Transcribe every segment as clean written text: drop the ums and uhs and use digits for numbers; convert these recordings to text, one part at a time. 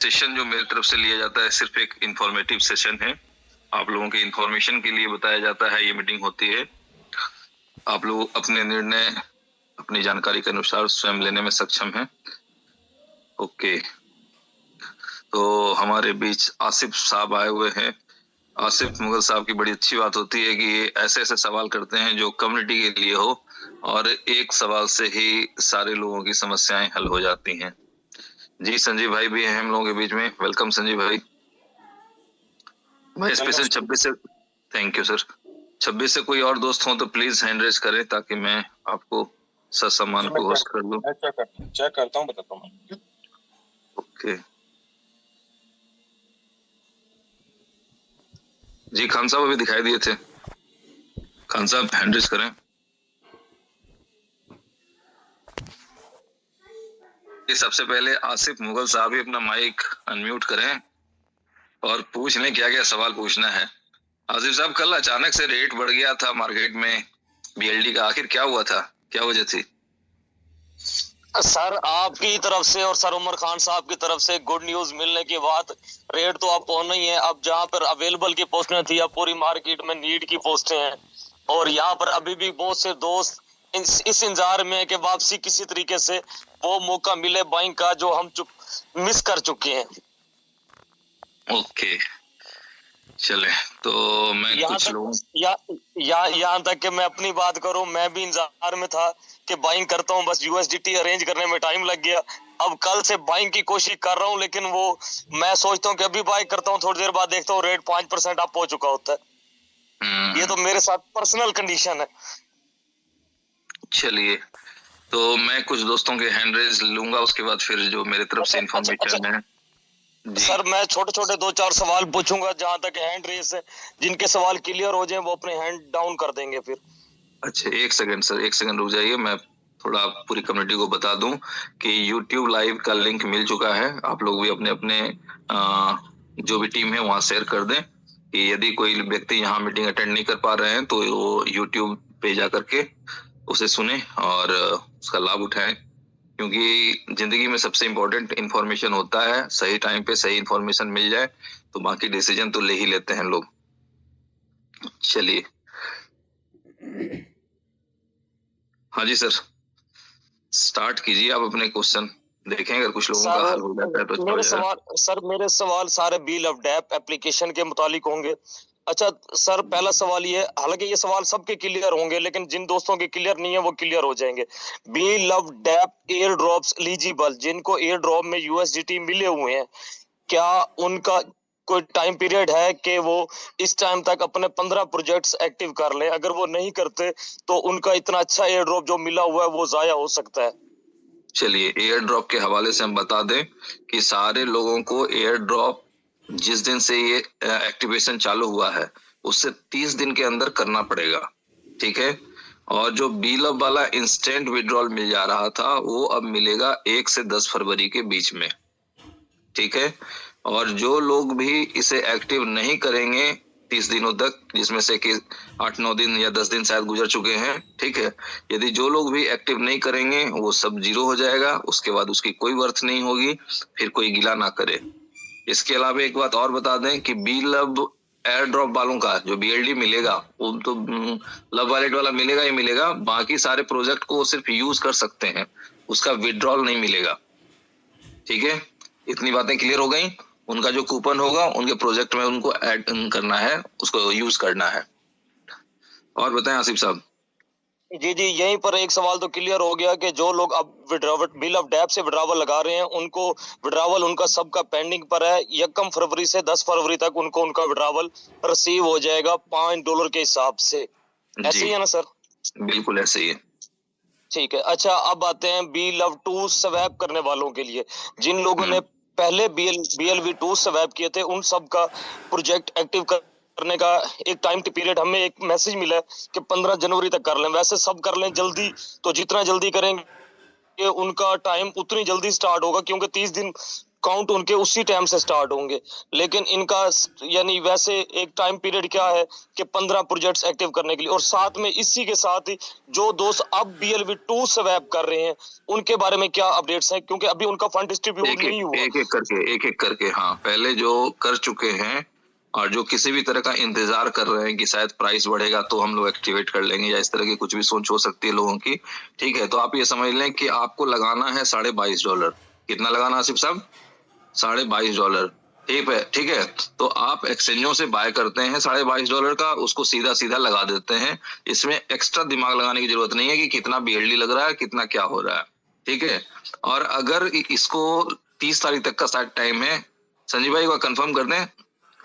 Session जो मेरी तरफ से लिया जाता है सिर्फ एक इंफॉर्मेटिव सेशन है। आप लोगों के इंफॉर्मेशन के लिए बताया जाता है, ये मीटिंग होती है। आप लोग अपने निर्णय अपनी जानकारी के अनुसार स्वयं लेने में सक्षम हैं। ओके, तो हमारे बीच आसिफ साहब आए हुए हैं। आसिफ मुगल साहब की बड़ी अच्छी बात होती है कि ये ऐसे ऐसे सवाल करते हैं जो कम्युनिटी के लिए हो, और एक सवाल से ही सारे लोगों की समस्याएं हल हो जाती हैं। जी संजीव भाई भी हैं हम लोगों के बीच में। वेलकम संजीव भाई। भाई स्पेशल 26 से थैंक यू सर। 26 से कोई और दोस्त हो तो प्लीज हैंड रेज करें ताकि मैं आपको ससम्मान को होस्ट कर लूं। चेक करता हूँ, बताता हूँ। ओके जी, खान साहब अभी दिखाई दिए थे। खान साहब हैंड रेज करें। सबसे पहले आसिफ मुगल साहब ही अपना माइक अनम्यूट करें और पूछ लें क्या क्या सवाल पूछना है। आसिफ साहब, कल अचानक से रेट बढ़ गया था मार्केट में बीएलडी का, आखिर क्या हुआ था, क्या वजह थी? सर आपकी तरफ से और सर उमर खान साहब की तरफ से गुड न्यूज मिलने के बाद रेट तो अब पहुंच ही है। अब जहां पर अवेलेबल की पोस्टें थी अब पूरी मार्केट में नीड की पोस्टें हैं, और यहाँ पर अभी भी बहुत से दोस्त इस इंतजार में है कि वापसी किसी तरीके से वो मौका मिले बाइंग का जो हम मिस कर चुके हैं। ओके चले, तो मैं कुछ लोगों यहाँ तक कि मैं अपनी बात करूं, मैं भी इंतजार में था कि बाइंग करता हूं, बस यूएसडीटी अरेंज करने में टाइम लग गया। अब कल से बाइंग की कोशिश कर रहा हूं, लेकिन वो मैं सोचता हूं कि अभी बाइंग करता हूं, थोड़ी देर बाद देखता हूं रेट 5% अप हो चुका होता है। ये तो मेरे साथ पर्सनल कंडीशन है। चलिए, तो मैं कुछ दोस्तों के हैंड रेज लूंगा, उसके बाद फिर जो मेरे तरफ से इंफॉर्मेशन है। सर मैं छोटे छोटे 2-4 सवाल पूछूंगा, जहां तक हैंड रेस है, जिनके सवाल क्लियर हो जाए वो अपने हैंड डाउन कर देंगे फिर। अच्छा एक सेकंड सर, एक सेकंड रुक जाइए, मैं थोड़ा पूरी कम्युनिटी को बता दूं कि YouTube लाइव का लिंक मिल चुका है। आप लोग भी अपने अपने जो भी टीम है वहां शेयर कर दें कि यदि कोई व्यक्ति यहाँ मीटिंग अटेंड नहीं कर पा रहे हैं तो वो YouTube पे जा करके उसे सुने और उसका लाभ उठाएं, क्योंकि जिंदगी में सबसे इम्पोर्टेंट इंफॉर्मेशन होता है। सही टाइम पे सही इंफॉर्मेशन मिल जाए तो बाकी डिसीजन तो ले ही लेते हैं लोग। चलिए, हाँ जी सर, स्टार्ट कीजिए आप अपने क्वेश्चन, देखें अगर कुछ लोगों का हल हो जाता है तो मेरे सवाल सारे बिल ऑफ डेप एप्लीकेशन के मुतालिक होंगे। अच्छा सर, पहला सवाल ये, हालांकि ये सवाल सबके क्लियर होंगे, लेकिन जिन दोस्तों के क्लियर नहीं है वो क्लियर हो जाएंगे। Bill of dep air drops eligible, जिनको एयर ड्रॉप में यूएसडीटी मिले हुए हैं, क्या उनका कोई टाइम पीरियड है कि वो इस टाइम तक अपने 15 प्रोजेक्ट्स एक्टिव कर लें? अगर वो नहीं करते तो उनका इतना अच्छा एयर ड्रॉप जो मिला हुआ है वो जाया हो सकता है। चलिए, एयर ड्रॉप के हवाले से हम बता दें कि सारे लोगों को एयर ड्रॉप जिस दिन से ये एक्टिवेशन चालू हुआ है उससे 30 दिन के अंदर करना पड़ेगा, ठीक है। और जो बिल ऑफ वाला इंस्टेंट विड्रॉल मिल जा रहा था वो अब मिलेगा 1 से 10 फरवरी के बीच में, ठीक है। और जो लोग भी इसे एक्टिव नहीं करेंगे 30 दिनों तक, जिसमें से कि 8-9 दिन या 10 दिन शायद गुजर चुके हैं, ठीक है, यदि जो लोग भी एक्टिव नहीं करेंगे वो सब जीरो हो जाएगा, उसके बाद उसकी कोई वर्थ नहीं होगी, फिर कोई गिला ना करे। इसके अलावा एक बात और बता दें कि बी लब एयर ड्रॉप वालों का जो बीएलडी मिलेगा वो तो लब वॉलेट वाला मिलेगा ही मिलेगा, बाकी सारे प्रोजेक्ट को वो सिर्फ यूज कर सकते हैं, उसका विड्रॉल नहीं मिलेगा, ठीक है। इतनी बातें क्लियर हो गई। उनका जो कूपन होगा उनके प्रोजेक्ट में उनको ऐड करना है, उसको यूज करना है। और बताएं आसिफ साहब। जी जी, यहीं पर एक सवाल तो क्लियर हो गया कि जो लोग अब विड्रॉवल बिल ऑफ डेप से विड्रॉवल लगा रहे हैं उनको विड्रॉवल उनका सबका पेंडिंग पर है। 1 फरवरी से 10 फरवरी तक उनको उनका विड्रॉवल रिसीव हो जाएगा $5 के हिसाब से। ऐसे ही है ना सर? बिल्कुल ऐसे ही है। ठीक है। अच्छा, अब आते हैं बी लव 2 स्वैप करने वालों के लिए। जिन लोगों ने पहले BLV2 स्वैप किए थे उन सब का प्रोजेक्ट एक्टिव करने का एक टाइम पीरियड हमें एक मैसेज मिला है कि 15 जनवरी तक कर लें। वैसे सब कर लें जल्दी, तो जितना जल्दी करेंगे उनका टाइम उतनी जल्दी स्टार्ट होगा, क्योंकि 30 दिन काउंट उनके उसी टाइम से स्टार्ट होंगे। लेकिन इनका यानी वैसे एक टाइम पीरियड क्या है कि 15 प्रोजेक्ट्स एक्टिव करने के लिए, और साथ में इसी के साथ ही जो दोस्त अब BLV2 स्वैप कर रहे हैं उनके बारे में क्या अपडेट्स हैं, क्योंकि अभी उनका फंड डिस्ट्रीब्यूट नहीं हुआ। एक एक करके हाँ, पहले जो कर चुके हैं और जो किसी भी तरह का इंतजार कर रहे हैं कि शायद प्राइस बढ़ेगा तो हम लोग एक्टिवेट कर लेंगे, या इस तरह की कुछ भी सोच हो सकती है लोगों की, ठीक है। तो आप ये समझ लें कि आपको लगाना है $22.5। कितना लगाना आसिफ साहब? $22.5। ठीक है। तो आप एक्सचेंजों से बाय करते हैं $22.5 का, उसको सीधा सीधा लगा देते हैं। इसमें एक्स्ट्रा दिमाग लगाने की जरूरत नहीं है कि कितना BLD लग रहा है, कितना क्या हो रहा है, ठीक है। और अगर इसको 30 तारीख तक का शायद टाइम है, संजीव भाई को कंफर्म कर दें,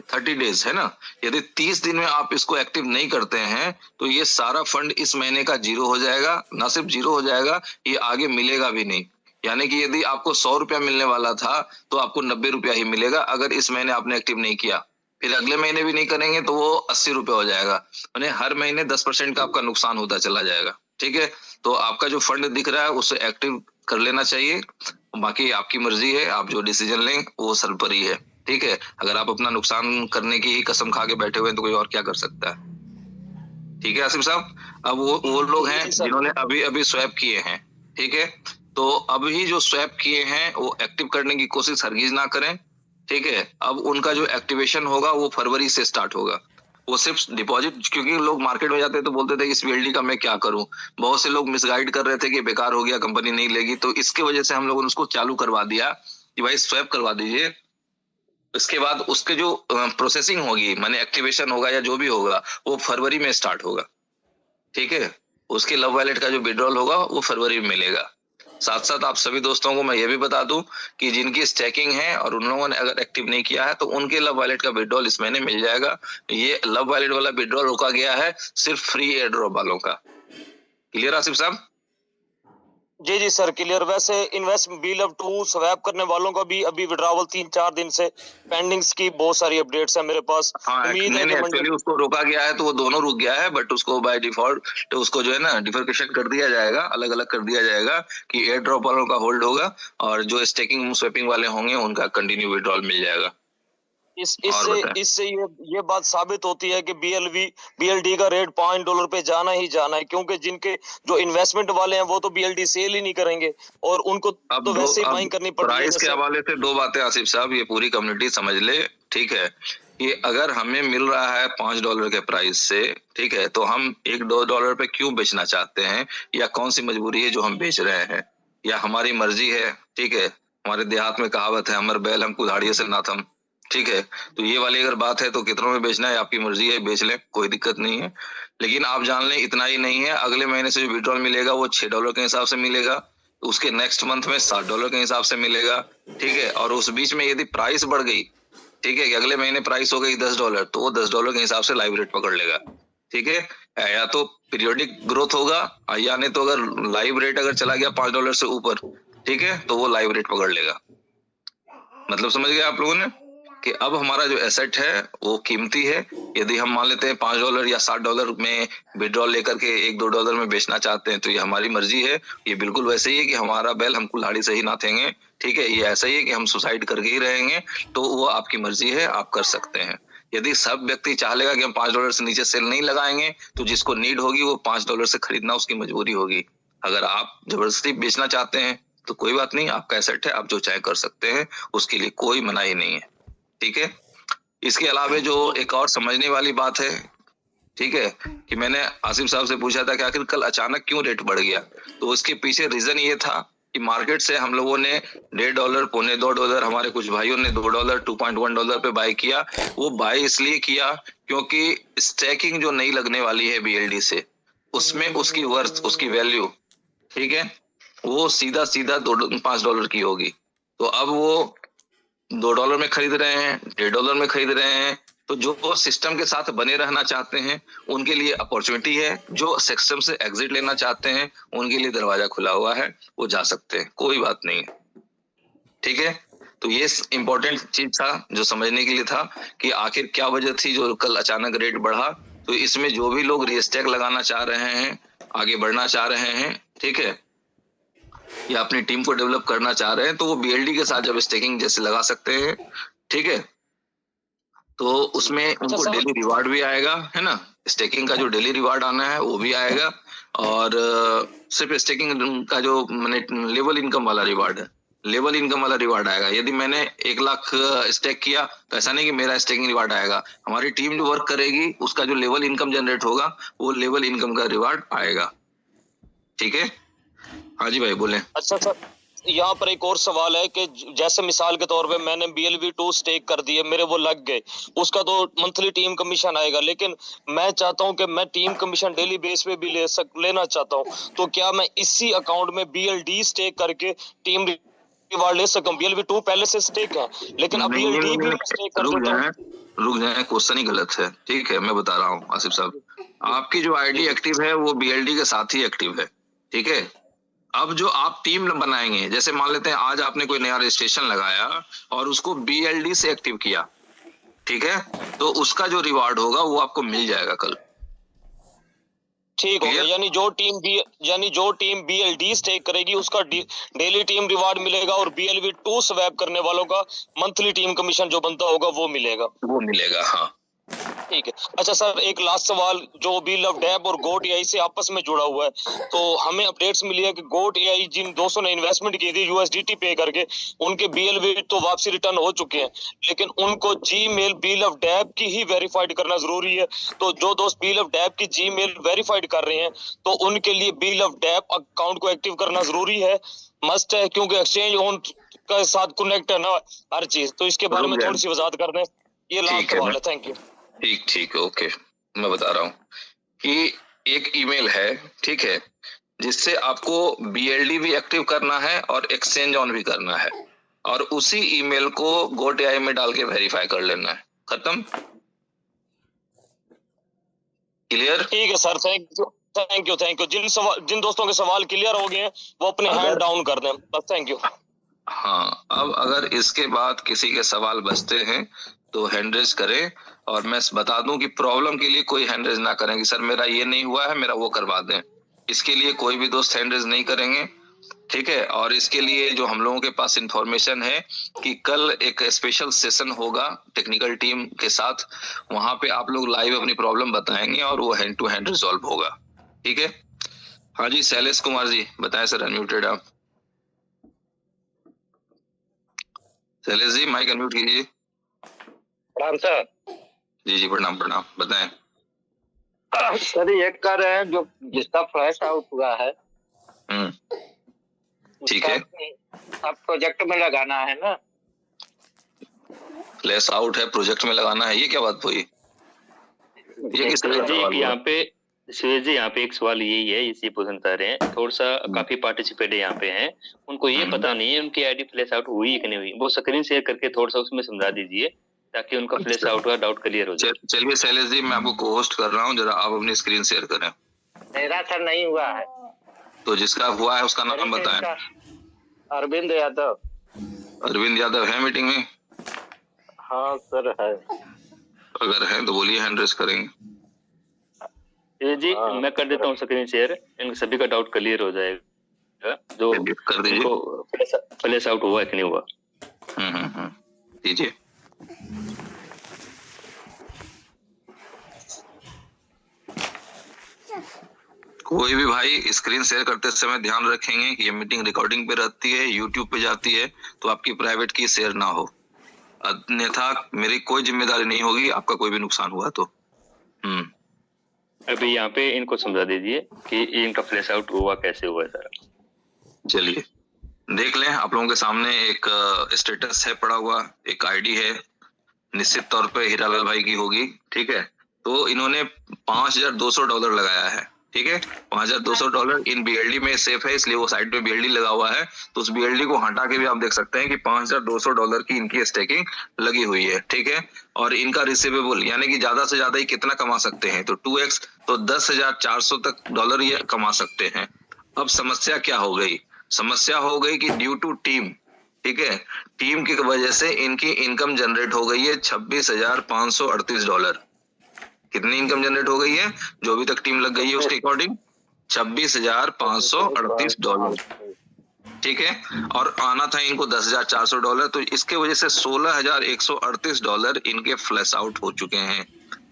30 डेज है ना। यदि 30 दिन में आप इसको एक्टिव नहीं करते हैं तो ये सारा फंड इस महीने का जीरो हो जाएगा। ना सिर्फ जीरो हो जाएगा, ये आगे मिलेगा भी नहीं। यानी कि यदि आपको 100 रुपया मिलने वाला था तो आपको 90 रुपया ही मिलेगा अगर इस महीने आपने एक्टिव नहीं किया। फिर अगले महीने भी नहीं करेंगे तो वो 80 रुपया हो जाएगा। यानी हर महीने 10% का आपका नुकसान होता चला जाएगा, ठीक है। तो आपका जो फंड दिख रहा है उसे एक्टिव कर लेना चाहिए। बाकी आपकी मर्जी है, आप जो डिसीजन लें वो सर्वोपरि है, ठीक है। अगर आप अपना नुकसान करने की कसम खा के बैठे हुए हैं तो कोई और क्या कर सकता है, ठीक है आसिफ साहब। अब वो लोग हैं जिन्होंने अभी अभी स्वैप किए हैं, ठीक है। तो अभी जो स्वैप किए हैं वो एक्टिव करने की कोशिश हरगिज ना करें, ठीक है। अब उनका जो एक्टिवेशन होगा वो फरवरी से स्टार्ट होगा। वो सिर्फ डिपॉजिट, क्योंकि लोग मार्केट में जाते तो बोलते थे इस BLD का मैं क्या करूं, बहुत से लोग मिसगाइड कर रहे थे कि बेकार हो गया, कंपनी नहीं लेगी। तो इसके वजह से हम लोगों ने उसको चालू करवा दिया कि भाई स्वैप करवा दीजिए। इसके बाद उसके जो प्रोसेसिंग होगी, माने एक्टिवेशन होगा या जो भी होगा, वो फरवरी में स्टार्ट होगा, ठीक है। उसके लव वॉलेट का जो विड्रॉल होगा वो फरवरी में मिलेगा। साथ साथ आप सभी दोस्तों को मैं ये भी बता दूं कि जिनकी स्टैकिंग है और उन लोगों ने अगर एक्टिव नहीं किया है तो उनके लव वॉलेट का विड्रॉल इस महीने मिल जाएगा। ये लव वॉलेट वाला विड्रॉल रोका गया है सिर्फ फ्री एयर ड्रॉप वालों का। क्लियर आसिफ साहब? जी जी सर, क्लियर। वैसे इन्वेस्ट BLV2 स्वैप करने वालों का भी अभी विड्रॉवल 3-4 दिन से पेंडिंग्स की बहुत सारी अपडेट्स है मेरे पास। हाँ, उम्मीद है कि एक्चुअली उसको रोका गया है तो वो दोनों रुक गया है, बट उसको बाय डिफॉल्ट तो उसको जो है ना डिफर्केशन कर दिया जाएगा, अलग अलग कर दिया जाएगा कि एयर ड्रॉप वालों का होल्ड होगा और जो स्टेकिंग स्वैपिंग वाले होंगे उनका कंटिन्यू विड्रॉल मिल जाएगा। इससे ये बात साबित होती है कि BLD का रेट $5 पे जाना ही जाना है, क्योंकि जिनके जो इन्वेस्टमेंट वाले हैं वो तो BLD सेल ही नहीं करेंगे और उनको तो वैसे ही बाइंग करनी पड़ती है। प्राइस के हवाले से दो बातें आसिफ साहब, ये पूरी कम्युनिटी समझ ले, ठीक है। कि अगर हमें मिल रहा है $5 के प्राइस से, ठीक है, तो हम $1-2 पे क्यों बेचना चाहते हैं, या कौन सी मजबूरी है जो हम बेच रहे हैं, या हमारी मर्जी है, ठीक है। हमारे देहात में कहावत है, अमर बैल हम कुल्हाड़ियों से ना थम, ठीक है। तो ये वाली अगर बात है तो कितनों में बेचना है आपकी मर्जी है, बेच लें, कोई दिक्कत नहीं है। लेकिन आप जान लें इतना ही नहीं है, अगले महीने से जो विड्रॉल मिलेगा वो $6 के हिसाब से मिलेगा, उसके नेक्स्ट मंथ में $7 के हिसाब से मिलेगा, ठीक है। और उस बीच में यदि प्राइस बढ़ गई, ठीक है, कि अगले महीने प्राइस हो गई $10, तो वो $10 के हिसाब से लाइव रेट पकड़ लेगा, ठीक है। या तो पीरियोडिक ग्रोथ होगा, या नहीं तो अगर लाइव रेट अगर चला गया $5 से ऊपर, ठीक है, तो वो लाइव रेट पकड़ लेगा। मतलब समझ गए आप लोगों ने कि अब हमारा जो एसेट है वो कीमती है। यदि हम मान लेते हैं $5 या $7 में विड्रॉल लेकर के $1-2 में बेचना चाहते हैं तो ये हमारी मर्जी है। ये बिल्कुल वैसे ही है कि हमारा बैल हम कुल्हाड़ी से ही नाथेंगे, ठीक है। ये ऐसा ही है कि हम सुसाइड करके ही रहेंगे, तो वो आपकी मर्जी है, आप कर सकते हैं। यदि सब व्यक्ति चाह लेगा कि हम $5 से नीचे सेल नहीं लगाएंगे तो जिसको नीड होगी वो $5 से खरीदना उसकी मजबूरी होगी। अगर आप जबरदस्ती बेचना चाहते हैं तो कोई बात नहीं, आपका एसेट है, आप जो चाहे कर सकते हैं, उसके लिए कोई मनाही नहीं है, ठीक है। इसके अलावा जो एक और समझने वाली बात है, ठीक है, कि मैंने आसिफ साहब से पूछा था कि आखिर कल अचानक क्यों रेट बढ़ गया, तो उसके पीछे रीजन ये था कि मार्केट से हम लोगों ने $1.5, $1.25, हमारे कुछ भाइयों ने $2, $2.1 पे बाय किया। वो बाय इसलिए किया क्योंकि स्टैकिंग जो नहीं लगने वाली है BLD से, उसमें उसकी वर्थ, उसकी वैल्यू, ठीक है, वो सीधा $5 की होगी। तो अब वो $2 में खरीद रहे हैं, $1.5 में खरीद रहे हैं, तो जो सिस्टम के साथ बने रहना चाहते हैं उनके लिए अपॉर्चुनिटी है, जो सिस्टम से एग्जिट लेना चाहते हैं उनके लिए दरवाजा खुला हुआ है, वो जा सकते हैं, कोई बात नहीं है, ठीक है। तो ये इंपॉर्टेंट चीज था जो समझने के लिए था कि आखिर क्या वजह थी जो कल अचानक रेट बढ़ा। तो इसमें जो भी लोग रीस्टैक लगाना चाह रहे हैं, आगे बढ़ना चाह रहे हैं, ठीक है, या अपनी टीम को डेवलप करना चाह रहे हैं, तो वो BLD के साथ जब स्टेकिंग जैसे लगा सकते हैं, ठीक है, तो उसमें उनको सर। डेली रिवार्ड भी आएगा, है ना, स्टेकिंग का जो डेली रिवार्ड आना है वो भी आएगा, और सिर्फ स्टेकिंग का जो मैंने लेवल इनकम वाला रिवार्ड है, लेवल इनकम वाला रिवार्ड आएगा। यदि मैंने 1 लाख स्टेक किया तो ऐसा नहीं कि मेरा स्टेकिंग रिवार्ड आएगा, हमारी टीम जो वर्क करेगी उसका जो लेवल इनकम जनरेट होगा वो लेवल इनकम का रिवार्ड आएगा, ठीक है। हाँ जी भाई बोले। अच्छा सर, यहाँ पर एक और सवाल है कि जैसे मिसाल के तौर पे मैंने BLV2 स्टेक कर दिए, मेरे वो लग गए, उसका तो मंथली टीम कमीशन आएगा, लेकिन मैं चाहता हूँ कि मैं टीम कमीशन डेली बेस पे भी लेना चाहता हूँ, तो क्या मैं इसी अकाउंट में BLD स्टेक करके टीम रिवार्ड ले सकता हूँ? BLV2 पहले से स्टेक है, लेकिन अब BLD भी स्टेक कर देता हूँ। रुक जाए, क्वेश्चन ही गलत है, ठीक है, मैं बता रहा हूँ आसिफ साहब, आपकी जो आईडी एक्टिव है वो BLD के साथ ही एक्टिव है, ठीक है। अब जो आप टीम बनाएंगे, जैसे मान लेते हैं आज आपने कोई नया रजिस्ट्रेशन लगाया और उसको BLD से एक्टिव किया, ठीक है, तो उसका जो रिवार्ड होगा वो आपको मिल जाएगा कल, ठीक हो गया। यानी जो टीम BLD स्टेक करेगी उसका डेली टीम रिवार्ड मिलेगा, और BLV2 स्वैप करने वालों का मंथली टीम कमीशन जो बनता होगा वो मिलेगा। हाँ। ठीक है। अच्छा सर, एक लास्ट सवाल, जो बी लव डैप और गोट AI से आपस में जुड़ा हुआ है, तो हमें अपडेट्स मिली है कि गोट AI जिन दोस्तों ने इन्वेस्टमेंट की थी USDT पे करके, उनके BLV तो वापसी रिटर्न हो चुके हैं, लेकिन उनको Gmail बी लव डैप की ही वेरीफाइड करना जरूरी है। तो जो दोस्त बी लव डैप की Gmail वेरीफाइड कर रहे हैं, तो उनके लिए बी लव डैप अकाउंट को एक्टिव करना जरूरी है, मस्ट है, क्योंकि एक्सचेंज ऑन के साथ कनेक्ट है ना हर चीज। तो इसके बारे में थोड़ी सी वजाहत कर दें। ये लास्ट सवाल है। Thank you. ठीक, ओके, मैं बता रहा हूँ कि एक ईमेल है, ठीक है, जिससे आपको BLD भी एक्टिव करना है और एक्सचेंज ऑन भी करना है, और उसी ईमेल को गोट AI में डाल के वेरीफाई कर लेना है, खत्म, क्लियर। ठीक है सर, थैंक यू। जिन दोस्तों के सवाल क्लियर हो गए हैं वो अपने हैंड डाउन कर दें बस। Thank you. हाँ, अब अगर इसके बाद किसी के सवाल बचते हैं तो हैंड रेज करें, और मैं बता दूं कि प्रॉब्लम के लिए कोई हैंड रेज ना करें कि सर मेरा ये नहीं हुआ है, मेरा वो करवा दें, इसके लिए कोई भी दोस्त हैंड रेज नहीं करेंगे, ठीक है। और इसके लिए जो हम लोगों के पास इंफॉर्मेशन है कि कल एक स्पेशल सेशन होगा टेक्निकल टीम के साथ, वहां पे आप लोग लाइव अपनी प्रॉब्लम बताएंगे और वो हैंड टू हैंड रिजॉल्व होगा, ठीक है। हाँ जी, शैलेश कुमार जी बताएं सर, अनम्यूटेड आप। शैलेश जी माइक अनम्यूट कीजिए। प्रणाम सर। जी प्रणाम, बताएं सर, ये कर रहे हैं जो जिसका फ्लैश आउट हुआ है, ठीक है, अब प्रोजेक्ट में लगाना है ना। फ्लैश आउट है, प्रोजेक्ट में लगाना है, ये क्या बात हुई? ये किस तरह का सवाल हुआ? यहाँ पे एक सवाल यही है, इसी पूछना चाह रहे हैं, थोड़ा सा काफी पार्टिसिपेट यहाँ पे हैं, उनको ये पता नहीं है उनकी आईडी फ्लैश आउट हुई कि नहीं हुई, वो स्क्रीन शेयर करके थोड़ा सा उसमें समझा दीजिए ताकि उनका फ्लैश आउट का डाउट क्लियर हो जाए। चलिए शैलेश जी, मैं आपको को होस्ट कर रहा हूँ, जरा आप अपनी स्क्रीन शेयर करें। मेरा सर नहीं हुआ है। तो जिसका हुआ है उसका नाम बताएं। अरविंद यादव। अरविंद यादव है मीटिंग में? हाँ सर है। अगर है तो बोलिए, हैंड रेज करेंगे। जी मैं कर देता हूँ स्क्रीन शेयर, इन सभी का डाउट क्लियर हो जाएगा, जो कर दीजिए, फ्लैश आउट हुआ है कि नहीं हुआ। दीजिए। कोई भी भाई स्क्रीन शेयर करते समय ध्यान रखेंगे कि ये मीटिंग रिकॉर्डिंग पे रहती है, यूट्यूब पे जाती है, तो आपकी प्राइवेट की शेयर ना हो, अन्यथा मेरी कोई जिम्मेदारी नहीं होगी आपका कोई भी नुकसान हुआ तो। अभी यहाँ पे इनको समझा दीजिए कि इनका फ्लैश आउट हुआ कैसे हुआ है सर। चलिए देख लें, आप लोगों के सामने एक स्टेटस है पड़ा हुआ, एक आईडी है, निश्चित तौर पे हीरालाल भाई की होगी, ठीक है। तो इन्होंने $5,200 लगाया है, ठीक है, $5,200 इन BLD में सेफ है, इसलिए वो साइड पे BLD लगा हुआ है, तो उस BLD को हटा के भी आप देख सकते हैं कि $5,200 की इनकी स्टेकिंग लगी हुई है, ठीक है। और इनका रिसीवेबल यानी कि ज्यादा से ज्यादा ही कितना कमा सकते हैं, तो 2x, तो $10,400 तक डॉलर ये कमा सकते हैं। अब समस्या क्या हो गई? समस्या हो गई कि ड्यू टू टीम, ठीक है, टीम की वजह से इनकी इनकम जनरेट हो गई है $26,538। कितनी इनकम जनरेट हो गई है जो अभी तक टीम लग गई है उसके अकॉर्डिंग? $26,538, ठीक है, और आना था इनको $10,400, तो इसके वजह से $16,138 इनके फ्लैश आउट हो चुके हैं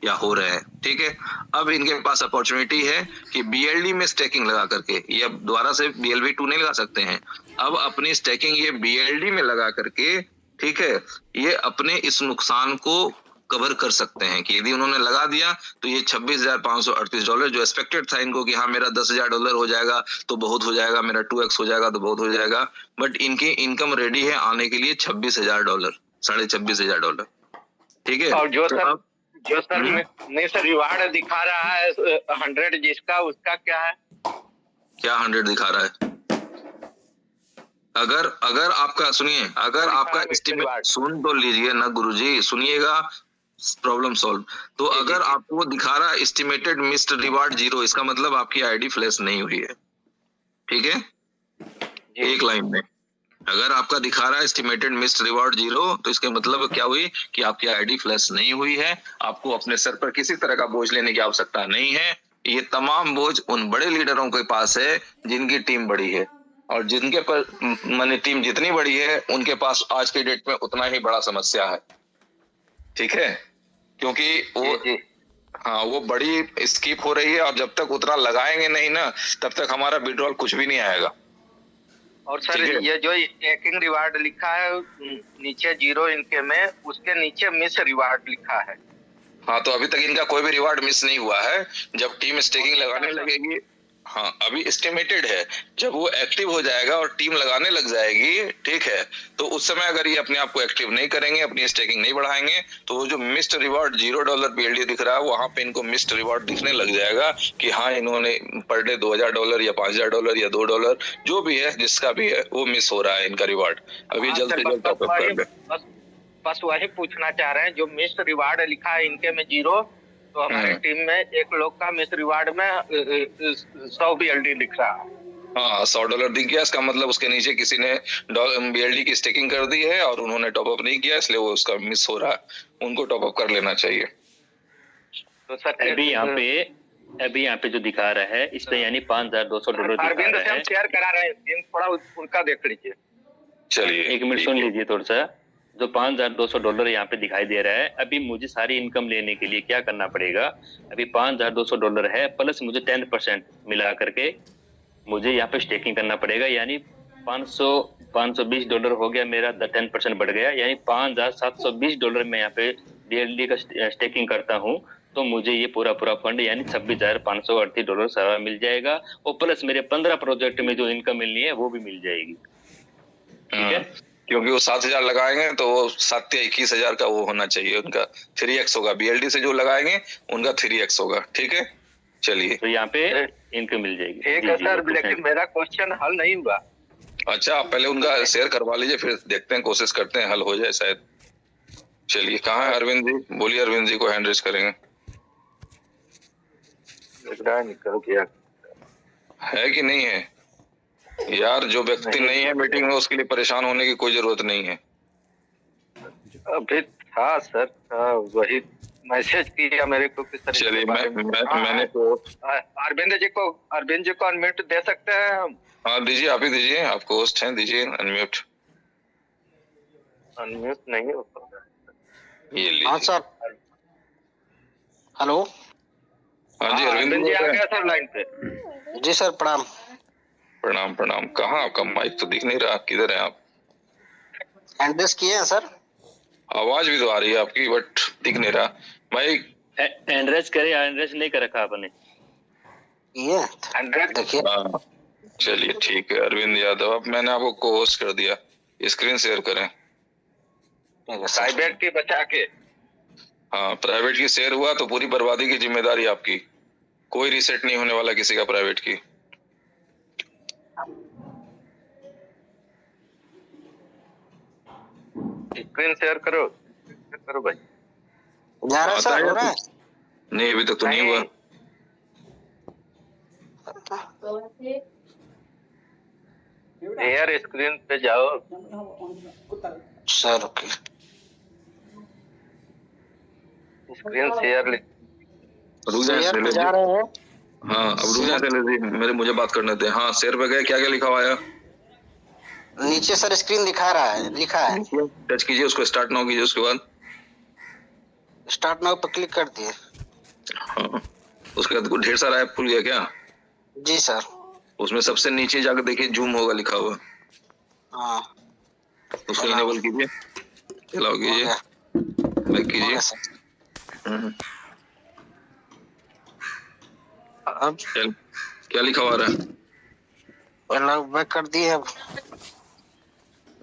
या हो रहे हैं। ठीक है, अब इनके पास अपॉर्चुनिटी है कि BLD में स्टेकिंग लगा करके, ये अब दोबारा से BLV2 नहीं लगा सकते हैं, अब अपनी स्टेकिंग ये BLD में लगा करके, ठीक है, ये अपने इस नुकसान को कवर कर सकते हैं कि यदि उन्होंने लगा दिया तो ये $26,538 जो एक्सपेक्टेड था इनको कि हाँ मेरा $10,000 हो जाएगा तो बहुत हो जाएगा, मेरा 2x हो जाएगा तो बहुत हो जाएगा, बट इनकी इनकम रेडी है आने के लिए $26,000, $26,500। ठीक है, और जो तो सर अब नहीं सर रिवार्ड दिखा रहा है 100 जिसका, उसका क्या है? क्या 100 दिखा रहा है? अगर आपका सुनिए, अगर आपका एस्टिमेट, सुन तो लीजिए ना गुरुजी, सुनिएगा, प्रॉब्लम सॉल्व। तो अगर आपको दिखा रहा है एस्टिमेटेड मिस्ड रिवार्ड 0, इसका मतलब आपकी आईडी फ्लैश नहीं हुई है। ठीक है, एक लाइन में अगर आपका दिखा रहा है एस्टिमेटेड मिस्ड रिवार्ड 0, तो इसके मतलब क्या हुई कि आपकी आईडी फ्लैश नहीं हुई है। आपको अपने सर पर किसी तरह का बोझ लेने की आवश्यकता नहीं है। ये तमाम बोझ उन बड़े लीडरों के पास है जिनकी टीम बड़ी है, और जिनके पर माने टीम जितनी बड़ी है उनके पास आज के डेट में उतना ही बड़ा समस्या है। ठीक है, क्योंकि वो हाँ वो बड़ी स्किप हो रही है, और जब तक उतना लगाएंगे नहीं ना तब तक हमारा विड्रॉल कुछ भी नहीं आएगा। और सर ये जो स्टेकिंग रिवार्ड लिखा है नीचे 0 इनके में, उसके नीचे मिस रिवार्ड लिखा है। हाँ, तो अभी तक इनका कोई भी रिवार्ड मिस नहीं हुआ है। जब टीम स्टेकिंग लगाने लगेगी, हाँ अभी एस्टिमेटेड है, जब वो एक्टिव हो जाएगा और टीम लगाने लग जाएगी, ठीक है, तो उस समय अगर ये अपने आप को एक्टिव नहीं करेंगे, अपनी स्टेकिंग नहीं बढ़ाएंगे, तो वो जो मिस्ड रिवार्ड $0 BLD दिख रहा है, वहां पे इनको मिस्ड रिवार्ड दिखने लग जाएगा कि हाँ इन्होंने पर डे $2,000 या $5,000 या $2 जो भी है, जिसका भी है, वो मिस हो रहा है इनका रिवार्ड। अभी जल्द से जल्द टॉप अप कर दे। बस वही पूछना चाह रहे हैं, जो मिस्ड रिवार्ड लिखा है इनके में 0, तो हमारी टीम में एक लोग का मिस रिवार्ड में 100 BLD लिख रहा है। हाँ, $100 दिख गया, इसका मतलब उसके नीचे किसी ने BLD की स्टेकिंग कर दी है और उन्होंने टॉप अप नहीं किया, इसलिए वो उसका मिस हो रहा है। उनको टॉप अप कर लेना चाहिए। तो सर अभी यहाँ पे जो दिखा रहा है इस पे यानी $5,200 दिखा अरविंद रहा से हम है। शेयर करा रहे हैं, थोड़ा उनका देख लीजिए। चलिए एक मिनट सुन लीजिए थोड़ा सा। जो $5,200 यहाँ पे दिखाई दे रहा है, अभी मुझे सारी इनकम लेने के लिए क्या करना पड़ेगा? अभी $5,200 है, प्लस मुझे 10% मिला करके मुझे यहाँ पे स्टेकिंग करना पड़ेगा, यानी $520 हो गया मेरा, 10% बढ़ गया, यानी $5,720 में यहाँ पे BLD का स्टेकिंग करता हूँ, तो मुझे ये पूरा फंड यानी $26,538 सारा मिल जाएगा, और प्लस मेरे 15 प्रोजेक्ट में जो इनकम मिलनी है वो भी मिल जाएगी। ठीक है, क्योंकि वो 7,000 लगाएंगे तो वो 7 या 21,000 का वो होना चाहिए, उनका 3x होगा। BLD से जो लगाएंगे उनका 3x होगा। ठीक है, चलिए, तो यहाँ पे इनकम मिल जाएगी। ठीक है सर, लेकिन मेरा क्वेश्चन हल नहीं हुआ। अच्छा, आप पहले उनका शेयर करवा लीजिए, फिर देखते हैं, कोशिश करते हैं हल हो जाए शायद। चलिए, कहाँ है अरविंद जी? बोलिए, अरविंद जी को हैंड रेज करेंगे। निकल गया है कि नहीं है? यार, जो व्यक्ति नहीं है मीटिंग में उसके लिए परेशान होने की कोई जरूरत नहीं है। अभी था सर, वही मैसेज किया मेरे को किस तरह। चलिए, मैंने तो अरविंद जी को अनम्यूट दे सकते हैं हम? हाँ दीजिए, आप ही दीजिए, आप होस्ट हैं, दीजिए अनम्यूट। अनम्यूट नहीं हो पा रहा। ये लीजिए। हाँ सर, हेलो। हाँ जी, अरविंद जी आ गया सर लाइन पे। जी सर, प्रणाम। प्रणाम प्रणाम। कहाँ आपका माइक तो दिख नहीं रहा, किधर है आप? एड्रेस किए हैं सर? आवाज भी तो आ रही है आपकी, बट दिख नहीं रहा माइक। एंड्रेस करे, एंड्रेस नहीं कर रखा आपने? ये 100 देखिए। चलिए ठीक है, अरविंद यादव, अब मैंने आपको को होस्ट कर दिया, स्क्रीन शेयर करें। प्राइवेट की बचा के। हाँ, प्राइवेट की शेयर हुआ तो पूरी बर्बादी की जिम्मेदारी आपकी। कोई रीसेट नहीं होने वाला किसी का प्राइवेट की। स्क्रीन शेयर करो भाई। जा रहा है सर, हो रहा है? नहीं, अभी तक तो नहीं हुआ। शेयर स्क्रीन पे जाओ सर। ओके, स्क्रीन शेयर रुक जाए, शेयर पे जा रहे हैं। हाँ, अब रुक जाए, मुझे बात करने दे। हाँ, शेयर पे गए, क्या क्या लिखा हुआ है? नीचे सर स्क्रीन दिखा रहा है, लिखा है टच कीजिए उसको, स्टार्ट नाउ कीजिए, उसके बाद स्टार्ट नाउ पर क्लिक कर दिए। हाँ, उसके बाद ढेर सारा ऐप खुल गया क्या? जी सर। उसमें सबसे नीचे जाकर देखिए जूम होगा लिखा हुआ, हाँ उसको इनेबल कीजिए, अलाउ हो कीजिए, गया, बैक हो कीजिए। गया सर। अब क्या लिखा हुआ आ रहा है? अलाउ बैक कर दिए। अब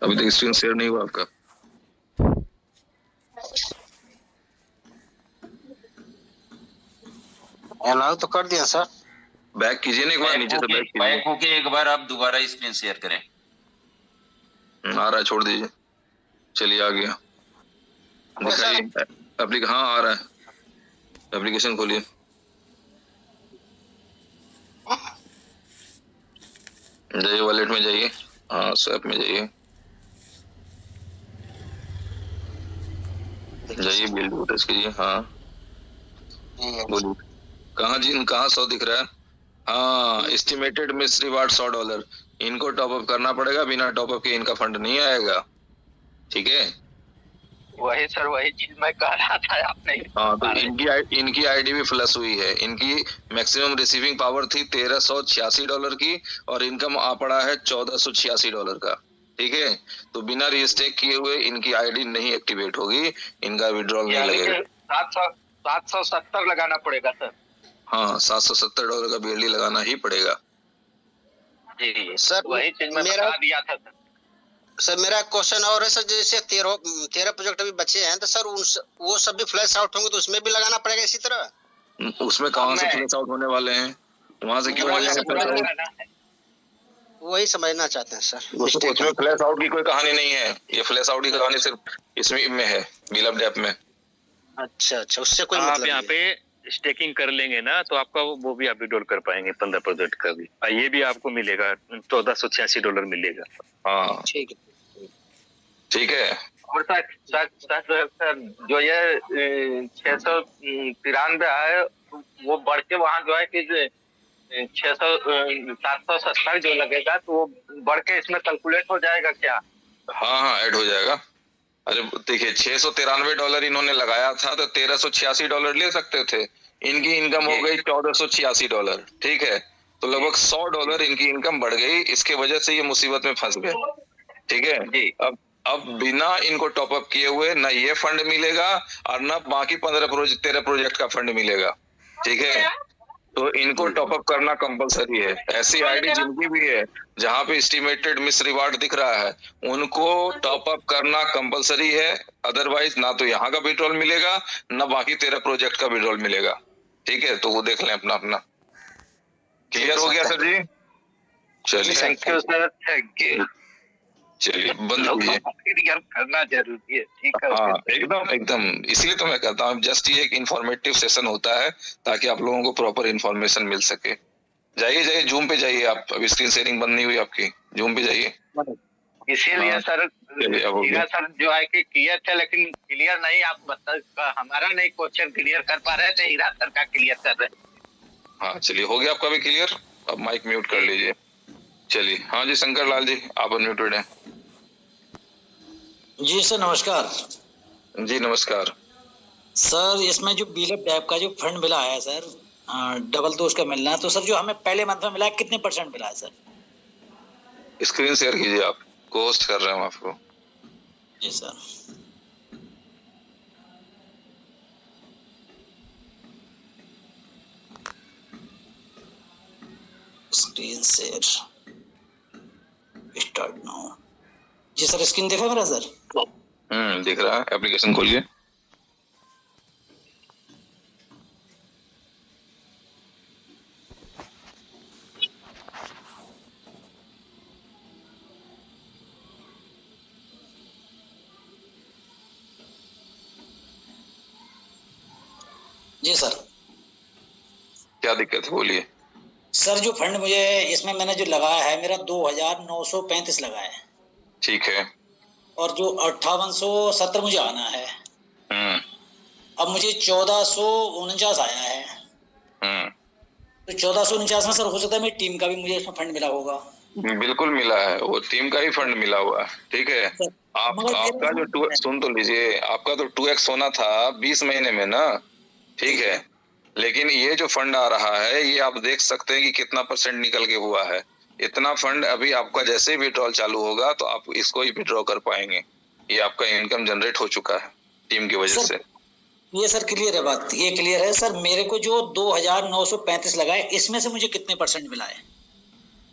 अभी तक स्क्रीन शेयर नहीं हुआ आपका। अलाउ तो कर दिया सर। बैक कीजिए ना एक बार, नीचे से बैक कीजिए। बैक होके एक बार आप दोबारा स्क्रीन शेयर करें। आ रहा है, छोड़ दीजिए। चलिए आ गया, दिखाइए एप्लीकेशन। हाँ आ रहा है, एप्लीकेशन खोलिए। जाइए वॉलेट में जाइए, हाँ स्वैप में जाइए, जाइए बिल टच कीजिए। हाँ बोलिए, कहाँ जी, कहाँ 100 दिख रहा है? हाँ, एस्टिमेटेड मिस रिवार्ड $100। इनको टॉप अप करना पड़ेगा, बिना टॉप अप के इनका फंड नहीं आएगा, ठीक है? वही सर, वही चीज मैं कह रहा था, आप नहीं। हाँ, तो इनकी आईडी भी फ्लश हुई है। इनकी मैक्सिमम रिसीविंग पावर थी $1386 की, और इनकम आ पड़ा है $1486 का, ठीक है? तो बिना रिस्टेक किए हुए इनकी आईडी नहीं एक्टिवेट होगी, इनका विड्रॉल नहीं लगेगा। 770 लगाना पड़ेगा सर। हाँ, $770 का BLD लगाना ही पड़ेगा। जी सर, वही चीज मैं मेरा- बता दिया था सर। सर मेरा क्वेश्चन और है सर, जैसे 13 प्रोजेक्ट अभी बचे हैं, तो सर वो सब भी फ्लैश आउट होंगे तो उसमें भी लगाना पड़ेगा इसी तरह? उसमें कहाँ से फ्लैश आउट होने वाले हैं? वहां से क्यों वही आएंगे फ्लैश आउट? वही समझना चाहते हैं सर। उसमें फ्लैश आउट की कोई कहानी नहीं है। ये फ्लैश आउट की कहानी सिर्फ इसमें में है, बिल ऑफ डेप में। अच्छा अच्छा, उससे कोई आप मतलब यहाँ नहीं। पे स्टेकिंग कर लेंगे ना, तो आपका वो भी आप विड्रॉल कर पाएंगे 15% का भी, और ये भी आपको मिलेगा $1486 मिलेगा। हाँ ठीक है। ठीक है। और सर जो ये 693 है, वो बढ़ के वहाँ जो है कि 770 जो लगेगा, तो वो बढ़ के इसमें कैलकुलेट हो जाएगा क्या? हाँ हाँ, ऐड हो जाएगा। अरे देखिए, $693 इन्होंने लगाया था, तो $1386 ले सकते थे। इनकी इनकम हो गई $1486, ठीक है? तो लगभग $100 इनकी इनकम बढ़ गई। इसके वजह से ये मुसीबत में फंस गए, ठीक है? अब बिना इनको टॉप अप किए हुए ना ये फंड मिलेगा, और ना बाकी 13 प्रोजेक्ट का फंड मिलेगा, ठीक है? तो इनको टॉप अप करना कंपलसरी है। ऐसी आईडी जिनकी भी है जहां पे एस्टिमेटेड मिस रिवार्ड दिख रहा है, उनको टॉप अप करना कंपलसरी है। अदरवाइज ना तो यहाँ का विड्रॉल मिलेगा, ना बाकी 13 प्रोजेक्ट का विड्रॉल मिलेगा, ठीक है? तो वो देख लें अपना अपना। क्लियर हो गया सर जी? चलिए, thank you sir, thank you. चलिए बंद कीजिए। क्लियर करना जरूरी है, ठीक है? हाँ एकदम एकदम, इसलिए तो मैं कहता हूँ जस्ट ये एक इंफॉर्मेटिव सेशन होता है, ताकि आप लोगों को प्रॉपर इंफॉर्मेशन मिल सके। जाइए जाइए, जूम पे जाइए आप। अभी स्क्रीन शेयरिंग बंद नहीं हुई आपकी, जूम पे जाइए। इसीलिए हाँ, सर चलिए, अब हो गया। हीरा सर जो है कि क्लियर थे, लेकिन क्लियर नहीं आप बता, हमारा नहीं क्वेश्चन क्लियर कर पा रहे थे, हीरा सर का क्लियर कर रहे। हाँ चलिए, हो गया आपका भी क्लियर। अब माइक म्यूट कर लीजिए। चलिए, हाँ जी शंकर लाल जी, आप अनम्यूटेड हैं। जी सर नमस्कार। जी नमस्कार। सर इसमें जो बिल ऑफ डेप का जो फंड मिला है सर, डबल तो उसका मिलना है, तो सर जो हमें पहले मंथ में मिला है कितने % मिला है सर? स्क्रीन शेयर कीजिए, आप को होस्ट कर रहे हैं आपको। जी sir. Screen share start now. जी सर, स्क्रीन देखा मेरा सर? दिख रहा है, एप्लीकेशन खोलिए। जी सर। क्या दिक्कत है, बोलिए। सर जो फंड मुझे इसमें मैंने जो लगाया है, मेरा 2935 लगा है, ठीक है। और जो 5870 मुझे आना है। अब मुझे 1449 आया है। तो 1449 में सर हो सकता है मेरी टीम का भी मुझे इसमें फंड मिला होगा। बिल्कुल मिला है, वो टीम का ही फंड मिला हुआ है, ठीक है। आपका जो सुन तो लीजिए, आपका तो 2x होना था 20 महीने में ना, ठीक है। लेकिन ये जो फंड आ रहा है, ये आप देख सकते हैं कि कितना परसेंट निकल के हुआ है। इतना फंड अभी आपका जैसे ही विड्रॉल चालू होगा तो आप इसको ही विड्रॉ कर पाएंगे। ये आपका इनकम जनरेट हो चुका है टीम की वजह से। ये सर क्लियर है बात, ये क्लियर है सर। मेरे को जो 2935 लगा है, इसमें से मुझे कितने परसेंट मिला है?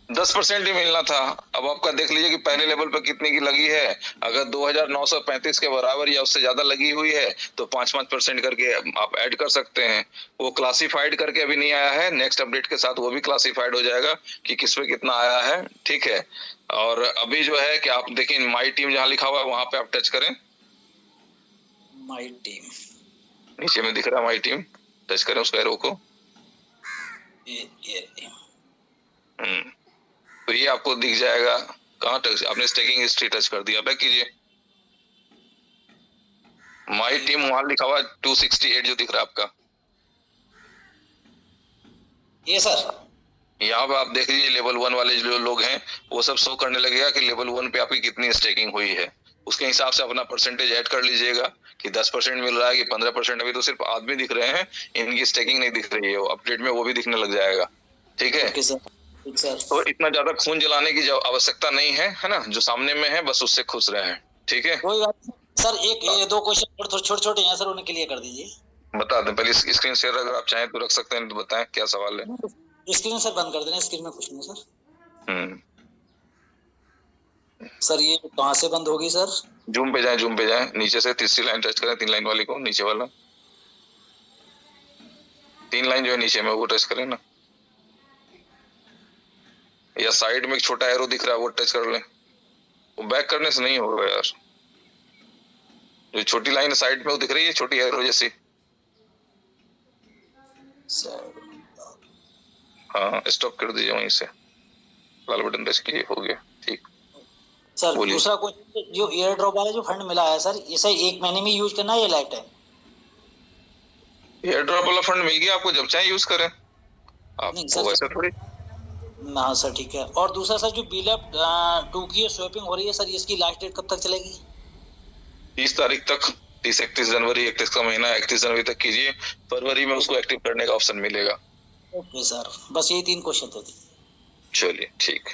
10% ही मिलना था। अब आपका देख लीजिए कि पहले लेवल पर कितने की लगी है। अगर 2935 के बराबर या उससे ज्यादा लगी हुई है तो 5-5% करके आप ऐड कर सकते हैं। वो क्लासिफाइड करके अभी नहीं आया है, नेक्स्ट अपडेट के साथ वो भी क्लासिफाइड हो जाएगा कि किस पे कितना आया है, ठीक है। और अभी जो है कि आप देखिए माई टीम जहाँ लिखा हुआ है वहां पे आप टच करें। माई टीम नीचे में दिख रहा है माई टीम, टच करें उस एरो को। तो ये आपको दिख जाएगा। कहाँ टच, आपने स्टेकिंग हिस्ट्री टच कर दिया, बैक कीजिए। माई टीम वहां लिखा हुआ 268 जो दिख रहा है आपका, ये सर यहाँ पे आप देख लीजिए लेवल 1 वाले जो लोग हैं वो सब शो करने लगेगा कि लेवल 1 पे आपकी कितनी स्टेकिंग हुई है। उसके हिसाब से अपना परसेंटेज ऐड कर लीजिएगा कि 10% मिल रहा है कि 15%। अभी तो सिर्फ आदमी दिख रहे हैं, इनकी स्टेकिंग नहीं दिख रही है। वो अपडेट में वो भी दिखने लग जाएगा, ठीक है। तो इतना ज्यादा खून जलाने की आवश्यकता नहीं है ना। जो सामने में है बस उससे खुश रहे, ठीक है। कोई बात नहीं सर। एक दो क्वेश्चन छोटे छोटे हैं सर, उन्हें क्लियर कर दीजिए। बता दें पहले स्क्रीन शेयर अगर आप चाहें तो रख सकते हैं, तो बताएं क्या सवाल है। स्क्रीन सर बंद कर देना, स्क्रीन में कुछ नहीं सर। सर ये कहाँ से बंद होगी सर? जूम पे जाएं, नीचे से तीसरी लाइन टच करें, 3 लाइन वाली को, नीचे वाला 3 लाइन जो है नीचे में वो टच करें ना, या साइड में एक छोटा एरो दिख रहा है वो टच कर लें। वो बैक करने से नहीं होगा यार, जो छोटी लाइन साइड में वो दिख रही है छोटी एरो जैसी, हाँ स्टॉप कर दीजिए वहीं से, लाल बटन टच किए, हो गया ठीक। सर दूसरा क्वेश्चन, जो एयर ड्रॉप वाला जो फंड मिला है सर, ये सर 1 महीने में यूज करना है या लाइफ टाइम? एयर ड्रॉप वाला फंड मिल गया आपको, जब चाहे यूज करें आप, वैसे थोड़ी ना सर, ठीक है। और दूसरा सर जो बीलअप 2 की स्वैपिंग हो रही है सर, इसकी लास्ट डेट कब तक चलेगी? 30 तारीख तक, 31 जनवरी, 31 का महीना 31 जनवरी तक कीजिए। फरवरी में उसको एक्टिव करने का ऑप्शन मिलेगा। ओके सर, बस ये 3 क्वेश्चन थे। चलिए ठीक,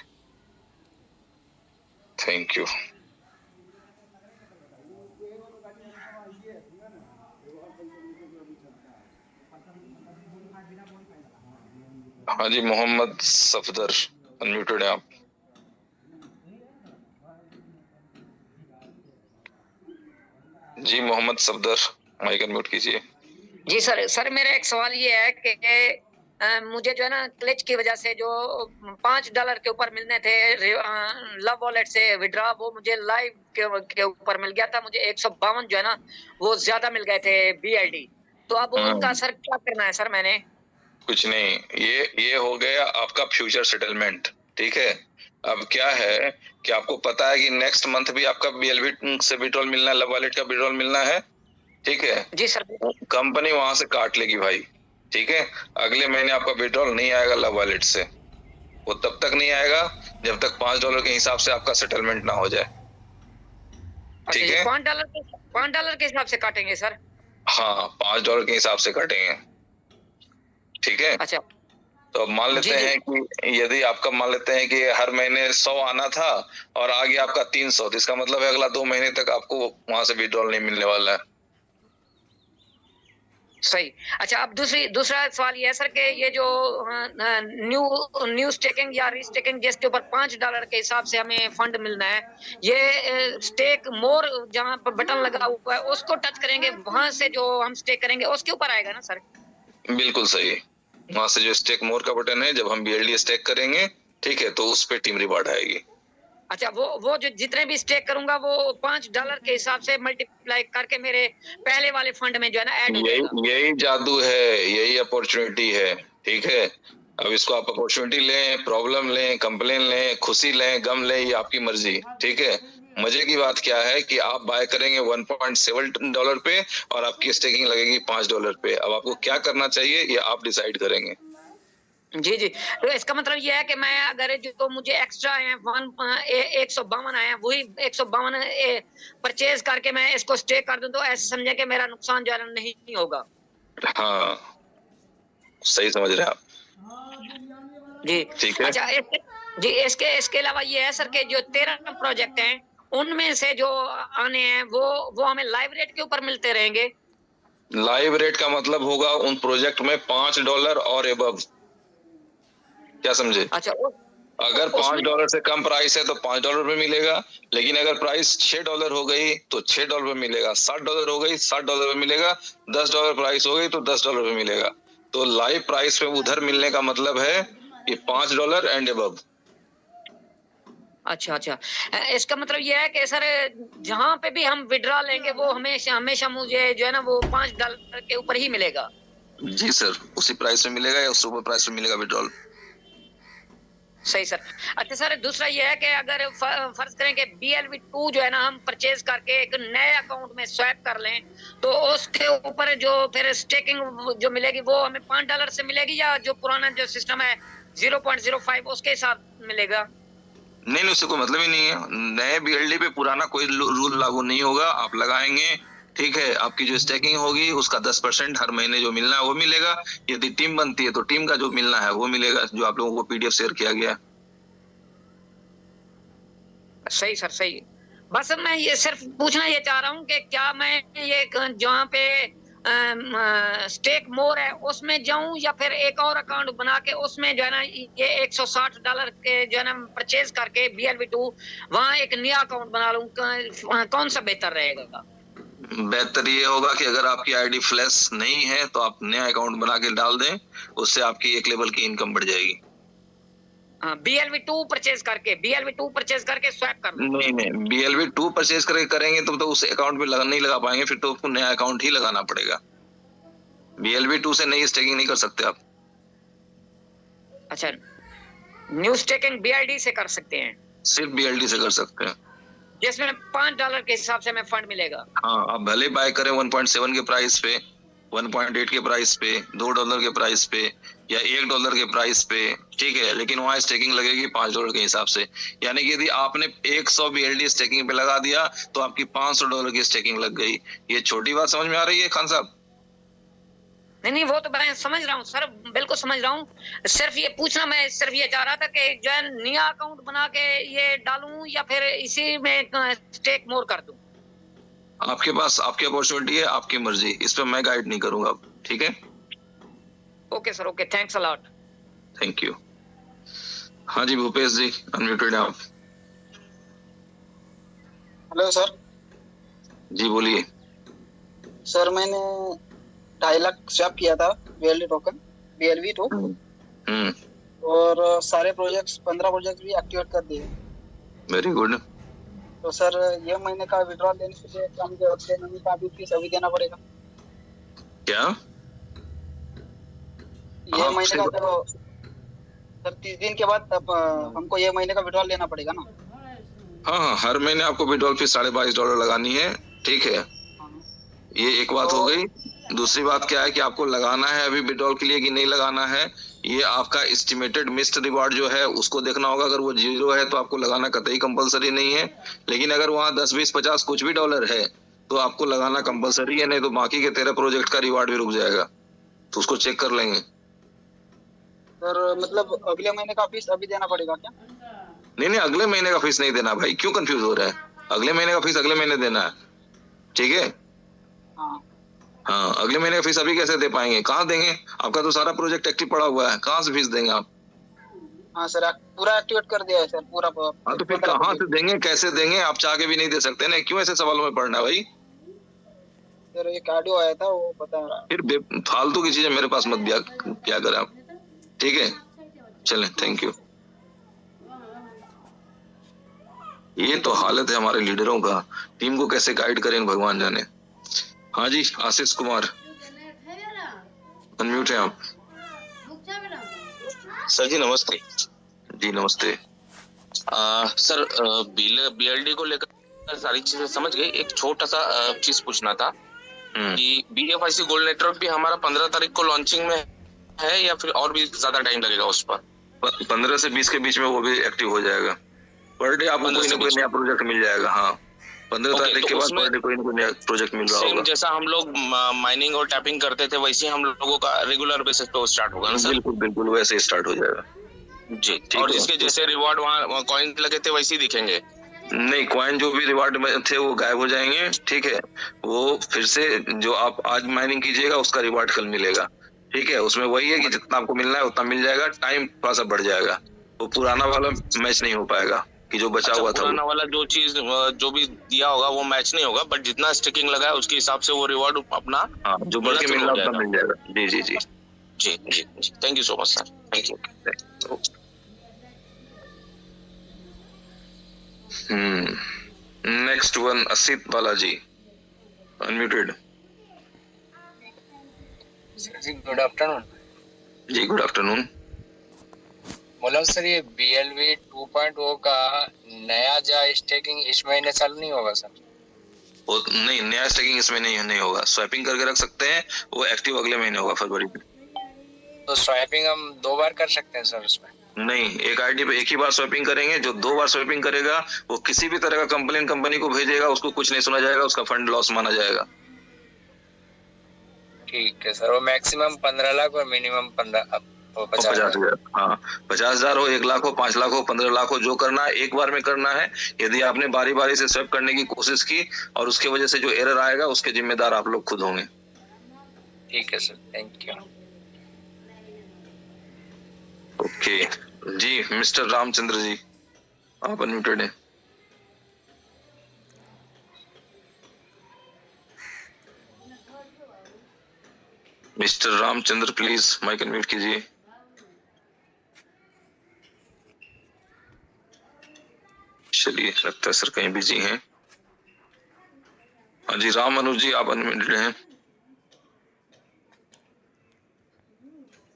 थैंक यू। हाँ जी मोहम्मद सफदर, अनम्यूटेड है आप। जी मोहम्मद सफदर, माइक अनम्यूट कीजिए। जी सर मेरा एक सवाल ये है कि मुझे जो है ना क्लच की वजह से जो $5 के ऊपर मिलने थे लव वॉलेट से विड्रॉ, वो मुझे लाइव के ऊपर मिल गया था। मुझे 152 जो है ना वो ज्यादा मिल गए थे BID। तो अब उनका सर क्या करना है सर? मैंने कुछ नहीं, ये हो गया आपका फ्यूचर सेटलमेंट, ठीक है। अब क्या है कि आपको पता है कि नेक्स्ट मंथ भी आपका BLV से विड्रॉल मिलना है, लव वॉलेट का विड्रॉल मिलना है, ठीक है। जी सर। कंपनी वहां से काट लेगी भाई, ठीक है। अगले महीने आपका विड्रॉल नहीं आएगा लव वॉलेट से, वो तब तक नहीं आएगा जब तक $5 के हिसाब से आपका सेटलमेंट ना हो जाए, ठीक है। $5 के हिसाब से काटेंगे सर? हाँ $5 के हिसाब से काटेंगे, ठीक है। अच्छा, तो मान लेते हैं कि यदि आपका मान लेते हैं कि हर महीने 100 आना था और आ गया आपका 300, तो इसका मतलब है अगला 2 महीने तक आपको वहां से विड्रॉल नहीं मिलने वाला है। सही। अच्छा, अब दूसरा सवाल ये है सर कि ये जो न्यू स्टेकिंग या रीस्टेकिंग जिसके ऊपर $5 के हिसाब से हमें फंड मिलना है, ये स्टेक मोर जहाँ पर बटन लगा हुआ है उसको टच करेंगे, वहां से जो हम स्टेक करेंगे उसके ऊपर आएगा ना सर? बिल्कुल सही, वहां से जो स्टेक मोर का बटन है, जब हम BLD स्टेक करेंगे, ठीक है, तो उस पे टीम रिवार्ड आएगी। अच्छा, वो जो जितने भी स्टेक करूंगा वो $5 के हिसाब से मल्टीप्लाई करके मेरे पहले वाले फंड में जो है ना ऐड हो जाएगा। यही जादू है, यही अपॉर्चुनिटी है, ठीक है। अब इसको आप अपॉर्चुनिटी लें, प्रॉब्लम लें, कंप्लेन लें, खुशी लें, गम लें, ये आपकी मर्जी, ठीक है। मजे की बात क्या है कि आप बाय करेंगे $1.7 पे और आपकी स्टेकिंग लगेगी $5 पे। अब आपको क्या करना चाहिए ये आप डिसाइड करेंगे, जी जी, तो इसका मतलब ये है कि मैं अगर जो मुझे एक्स्ट्रा है 152 आए हैं, वही 152 परचेज करके मैं इसको स्टे कर दूं, तो ऐसे समझे कि मेरा नुकसान जो है नहीं होगा। हाँ, सही समझ रहे हैं आप। जी ठीक है। अच्छा, जी इसके अलावा ये है सर कि जो 13 प्रोजेक्ट हैं उनमें से जो आने हैं वो हमें लाइव रेट के ऊपर मिलते रहेंगे। लाइव रेट का मतलब होगा उन प्रोजेक्ट में $5 और एबव, क्या समझे? अच्छा, अगर $5 से कम प्राइस है तो $5 पे मिलेगा, लेकिन अगर प्राइस $6 हो गई तो $6 पे मिलेगा, $60 हो गई $60 पे मिलेगा, $10 प्राइस हो गई तो $10 पे मिलेगा। तो लाइव प्राइस पे उधर मिलने का मतलब है कि $5 एंड एबव। अच्छा अच्छा, इसका मतलब ये है कि सर जहाँ पे भी हम विड्रॉ लेंगे वो हमेशा मुझे जो है ना वो $5 के ऊपर ही मिलेगा। जी सर, उसी प्राइस में मिलेगा या उससे ऊपर प्राइस में मिलेगा विड्रॉल। सही सर। अच्छा सर, दूसरा ये है कि अगर फर्ज करें कि BLV2 जो है ना हम परचेज करके एक नए अकाउंट में स्वैप कर लें, तो उसके ऊपर जो फिर स्टेकिंग जो मिलेगी वो हमें $5 से मिलेगी, या जो पुराना जो सिस्टम है 0.05 उसके हिसाब मिलेगा? नहीं, उससे कोई मतलब ही नहीं है। नए BLD पे पुराना कोई रूल लागू नहीं होगा। आप लगाएंगे, ठीक है, आपकी जो स्टेकिंग होगी उसका 10% हर महीने जो मिलना है वो मिलेगा। यदि टीम बनती है तो टीम का जो मिलना है वो मिलेगा, जो आप लोगों को PDF शेयर किया गया। सही सर, सही। बस मैं ये सिर्फ पूछना ये चाह रहा हूँ कि क्या मैं ये जहाँ पे स्टेक मोर है उसमें जाऊं, या फिर एक और अकाउंट बना के उसमें जो है ना ये $160 के जो है ना परचेज करके BLV2 वहाँ एक नया अकाउंट बना लूं, कौन सा बेहतर रहेगा? बेहतर ये होगा कि अगर आपकी आईडी फ्लैश नहीं है तो आप नया अकाउंट बना के डाल दें, उससे आपकी एक लेवल की इनकम बढ़ जाएगी। BLV2 परचेज करके स्वैप कर लूं। नहीं, BLV2 परचेज करके करेंगे तो उस अकाउंट पे नहीं लगा पाएंगे, फिर तो आपको नया अकाउंट ही लगाना पड़ेगा। BLV2 से नई स्टेकिंग नहीं कर सकते आप। अच्छा, न्यू स्टेकिंग BLD से कर सकते हैं? सिर्फ BLD से कर सकते हैं, जिसमें $5 के हिसाब से हमें फंड मिलेगा। हाँ, आप भले बाय करें 1.7 के प्राइस पे, 1.8 के प्राइस पे, $2 के प्राइस पे या $1 के प्राइस पे, ठीक है, लेकिन वहाँ स्टेकिंग लगेगी $5 के हिसाब से। यानी कि यदि आपने 100 BLD स्टेकिंग पे लगा दिया तो आपकी $500 की स्टेकिंग लग गई। ये छोटी बात समझ में आ रही है खान साहब? नहीं, वो तो मैं समझ रहा हूँ सर, बिल्कुल समझ रहा हूँ। सिर्फ ये पूछना, मैं सिर्फ ये चाह रहा था कि जो है नया अकाउंट बना के ये डालूं या फिर इसी में स्टेक मोर कर दूं। आपके पास आपकी अपॉर्चुनिटी है, आपकी मर्जी, इस पे मैं गाइड नहीं करूंगा, ठीक है? Okay sir, okay, thanks a lot. Thank you. हाँ जी भूपेश जी, अनम्यूटेड हैं आप। Hello sir. जी बोलिए। सर मैंने 2.5 लाख स्वैप किया था BLD टोकन BLV2, और सारे प्रोजेक्ट्स 15 प्रोजेक्ट भी एक्टिवेट कर दिए। Very good. तो सर ये महीने का विड्रॉल लेने के लिए क्या मुझे अगले महीने का भी फीस अभी देना पड़ेगा? क्या ये महीने का तो सर 30 दिन के बाद अब हमको ये महीने का विड्रॉल लेना पड़ेगा ना? हाँ, हर महीने आपको विड्रॉल फीस $22.5 लगानी है, ठीक है। ये एक बात हो गई। दूसरी बात क्या है कि आपको लगाना है अभी विड्रॉल के लिए कि नहीं लगाना है, ये आपका एस्टिमेटेड मिस्ड रिवार्ड जो है उसको देखना होगा। अगर वो 0 है तो आपको लगाना कतई कंपलसरी नहीं है, लेकिन अगर वहाँ 10, 20, 50 कुछ भी डॉलर है तो आपको लगाना कंपलसरी है, नहीं तो बाकी के 13 प्रोजेक्ट का रिवार्ड भी रुक जाएगा, तो उसको चेक कर लेंगे। सर मतलब अगले महीने का फीस अभी देना पड़ेगा क्या? नहीं, अगले महीने का फीस नहीं देना भाई, क्यों कंफ्यूज हो रहा है? अगले महीने का फीस अगले महीने देना है, ठीक है? हाँ, अगले महीने का फीस अभी कैसे दे पाएंगे? कहाँ देंगे? आपका तो सारा प्रोजेक्ट एक्टिव पड़ा हुआ है, कहाँ से फीस देंगे आप? हाँ सर, पूरा एक्टिवेट कर दिया है सर, पूरा। हाँ तो फिर कहाँ से देंगे, कैसे देंगे? आप चाह के भी नहीं दे सकते ना, क्यों ऐसे सवालों में पड़ना भाई? सर एक ऑडियो आया था वो बता रहा। फिर फालतू की चीजें मेरे पास मत क्या करें आप, ठीक है? चलें, थैंक यू। ये तो हालत है हमारे लीडरों का, टीम को कैसे गाइड करें भगवान जाने। हाँ जी, आशीष कुमार, अनम्यूट हैं आप। सर जी नमस्ते। जी नमस्ते। सर BLD को लेकर सारी चीजें समझ गई। एक छोटा सा चीज पूछना था कि BFIC गोल्ड नेटवर्क भी हमारा 15 तारीख को लॉन्चिंग में है या फिर और भी ज्यादा टाइम लगेगा उस पर? 15 से 20 के बीच में वो भी एक्टिव हो जाएगा। पर डे आपको कोई ना कोई नया प्रोजेक्ट मिल जाएगा। हाँ, 15 तारीख के बाद पर डे कोई ना कोई नया प्रोजेक्ट मिल रहा होगा। जैसा हम लोग माइनिंग और टैपिंग करते थे वैसे हम लोगों का रेगुलर बेसिस पे स्टार्ट होगा ना सर? बिल्कुल बिल्कुल वैसे स्टार्ट हो जाएगा जी। और इसके जैसे रिवॉर्ड वहाँ कॉइन लगे थे वैसे ही दिखेंगे? नहीं, कॉइन जो भी रिवार्ड में थे वो गायब हो जाएंगे। ठीक है, वो फिर से जो आप आज माइनिंग कीजिएगा उसका रिवार्ड कल मिलेगा। ठीक है, उसमें वही है कि जितना आपको मिलना है उतना मिल जाएगा, टाइम थोड़ा सा बढ़ जाएगा। वो पुराना वाला मैच नहीं हो पाएगा कि जो बचा हुआ था। पुराना वाला जो चीज जो भी दिया होगा वो मैच नहीं होगा, बट जितना स्टिकिंग लगा है उसके हिसाब से वो रिवॉर्ड अपना जो बढ़ के मिलना उतना मिल जाएगा। जी जी जी जी जी। Thank you so much sir. Thank you. Next one Asit Balaji, unmuted. जी गुड आफ्टरनून। जी गुड आफ्टरनून। बोला सर ये BLV 2.0 का नया जो स्टेकिंग इस महीने चालू नहीं होगा सर? वो नहीं, नया स्टेकिंग इसमें नहीं होगा। स्वैपिंग करके रख सकते हैं, वो एक्टिव अगले महीने होगा, फरवरी में। तो स्वैपिंग हम 2 बार कर सकते हैं सर उसमें? नहीं, एक आईडी पे एक ही बार स्वैपिंग करेंगे। जो 2 बार स्वैपिंग करेगा वो किसी भी तरह का कंप्लेन कंपनी को भेजेगा, उसको कुछ नहीं सुना जाएगा, उसका फंड लॉस माना जाएगा। ठीक है सर। वो मैक्सिमम 15 लाख और मिनिमम 50,000। हाँ, 50,000 हो, 1 लाख हो, 5 लाख हो, 15 लाख हो, जो करना है एक बार में करना है। यदि आपने बारी बारी से स्वैप करने की कोशिश की और उसके वजह से जो एरर आएगा उसके जिम्मेदार आप लोग खुद होंगे। ठीक है सर, थैंक यू। ओके जी, मिस्टर रामचंद्र जी, आप अनम्यूटेड हैं। Mister Ramchandra please mic unmute कीजिए। चलिए, लगता है सर कहीं बिजी हैं। हाँ जी, राम अनुज जी, आप अनम्यूटेड हैं।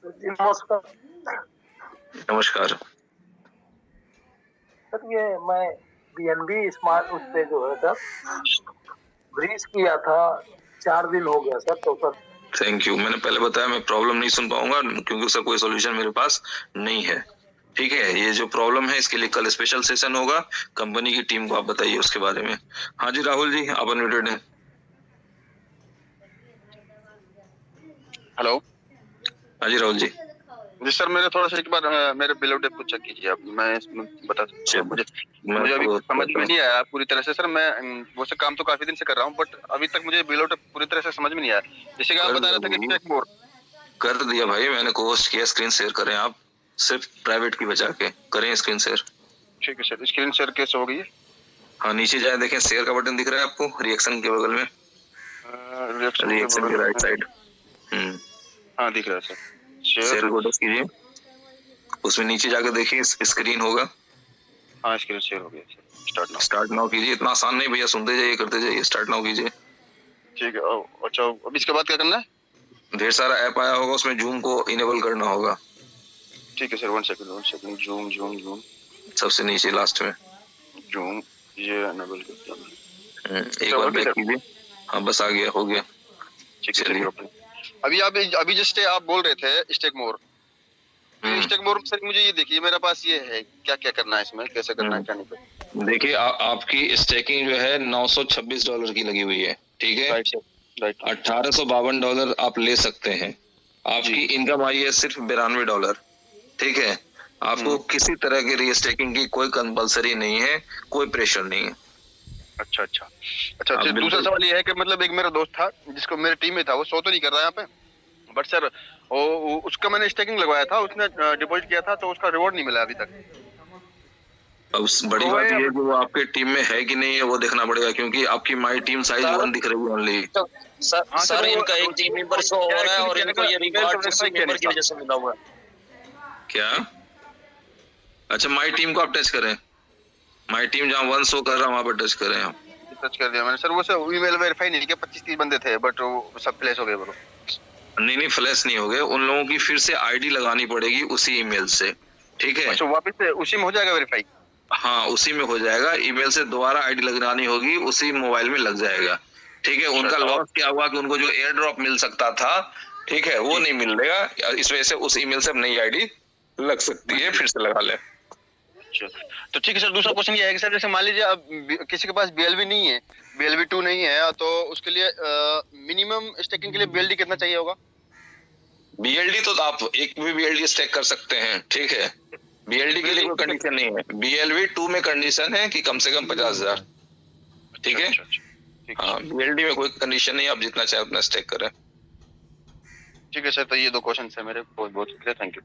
नमस्कार। नमस्कार सर, ये मैं BNB स्मार्ट उस पे जो है सर ब्रीज किया था, 4 दिन हो गया सर। तो सर थैंक यू। मैंने पहले बताया मैं प्रॉब्लम नहीं सुन पाऊंगा क्योंकि उसका कोई सॉल्यूशन मेरे पास नहीं है। ठीक है, ये जो प्रॉब्लम है इसके लिए कल स्पेशल सेशन होगा, कंपनी की टीम को आप बताइए उसके बारे में। हाँ जी राहुल जी, आप अनम्यूटेड हैं। हेलो। हाँ जी राहुल जी। जी सर, मेरे थोड़ा सा एक बार मेरे बिल ऑफ डेट चेक कीजिए आप। मैं इसमें बता सकता हूँ, मुझे अभी समझ में नहीं आया पूरी तरह से सर। मैं वो से काम तो काफी दिन से कर रहा हूँ, बट अभी तक मुझे बिल ऑफ डेट पूरी तरह से समझ में नहीं आया। जैसे कि आप बता रहे थे कि चेक मोर कर दिया भाई मैंने, पोस्ट किया। स्क्रीन शेयर करें आप, सिर्फ प्राइवेट की बचा के करें स्क्रीन शेयर। ठीक है सर, स्क्रीन शेयर कैसे हो गई है? हाँ, नीचे जाए देखें, शेयर का बटन दिख रहा है आपको रिएक्शन के बगल में, रिएक्शन के राइट साइड। हाँ दिख रहा है सर। शेयर को टच कीजिए, उसमें नीचे जाकर देखिए स्क्रीन होगा। हाँ, स्क्रीन शेयर हो गया। स्टार्ट नाउ कीजिए। इतना आसान नहीं भैया, सुनते जाइए करते जाइए। स्टार्ट नाउ कीजिए। ठीक है। अच्छा, अब इसके बाद क्या करना है? ढेर सारा ऐप आया होगा, उसमें जूम को इनेबल करना होगा। ठीक है सर, 1 सेकंड। जूम सबसे नीचे लास्ट में जूम, ये इनेबल करता हूं। एक बार बैक कीजिए। हाँ बस आ गया, हो गया। चलिए, अभी जस्ट आप बोल रहे थे स्टेक मोर। स्टेक मोर सर, मुझे ये देखिए मेरे पास ये है, क्या क्या करना है इसमें, कैसे करना है, क्या नहीं करना। देखिए आपकी स्टेकिंग जो है $926 की लगी हुई है। ठीक है, $1852 आप ले सकते हैं। आपकी इनकम आई है सिर्फ $92। ठीक है, आपको किसी तरह की रीस्टेकिंग की कोई कंपलसरी नहीं है, कोई प्रेशर नहीं है। अच्छा। दूसरा सवाल ये है कि मतलब एक मेरा दोस्त था जिसको मेरे टीम में था, वो शो तो नहीं कर रहा है यहाँ पे, बट सर उसका मैंने स्टेकिंग लगवाया था, उसने डिपॉजिट किया था, तो उसका रिवॉर्ड नहीं मिला अभी तक। अब बड़ी बात ये है कि वो आपके टीम में है कि नहीं है वो देखना पड़ेगा, क्योंकि आपकी माई टीम साइज 1 दिख रही है ओनली। सर इनका एक टीम मेंबर शो हो रहा है और इनको ये रिवॉर्ड किसी मेंबर की वजह से मिला हुआ है। क्या? अच्छा, माई टीम को आप टच करें। माई टीम जहाँ 1 शो कर रहा है वहाँ पर टच करें आप। टच कर दिया मैंने सर। वो सर ईमेल वेरीफाई नहीं किया, 25-30 बंदे थे, बट वो सब फ्लैश हो गए। बोलो नहीं फ्लैश नहीं हो गए, उन लोगों की फिर से आईडी लगानी पड़ेगी उसी ईमेल से। ठीक है, अच्छा, वापस से उसी में हो जाएगा वेरीफाई? हाँ, उसी में हो जाएगा। ईमेल से दोबारा आईडी लगानी होगी, उसी मोबाइल में लग जाएगा। ठीक है, उनका लॉस क्या हुआ कि उनको जो एयर ड्रॉप मिल सकता था, ठीक है, वो नहीं मिलेगा। इस वजह से उस ईमेल से नई आईडी लग सकती है, फिर से लगा ले। तो ठीक है सर, दूसरा क्वेश्चन ये है कि सर जैसे मान लीजिए अब किसी के पास BLV नहीं है, BLV 2 नहीं है, तो उसके लिए मिनिमम स्टेकिंग के लिए BLD कितना चाहिए होगा? BLD तो आप एक भी BLD स्टेक कर सकते हैं, ठीक है, BLD के लिए कोई कंडीशन नहीं है। BLV 2 में कंडीशन है कि कम से कम 50,000, ठीक है। हाँ, BLD में कोई कंडीशन नहीं, आप जितना चाहे उतना स्टेक करें। ठीक है सर, तो ये 2 क्वेश्चन है मेरे, बहुत बहुत शुक्रिया, थैंक यू।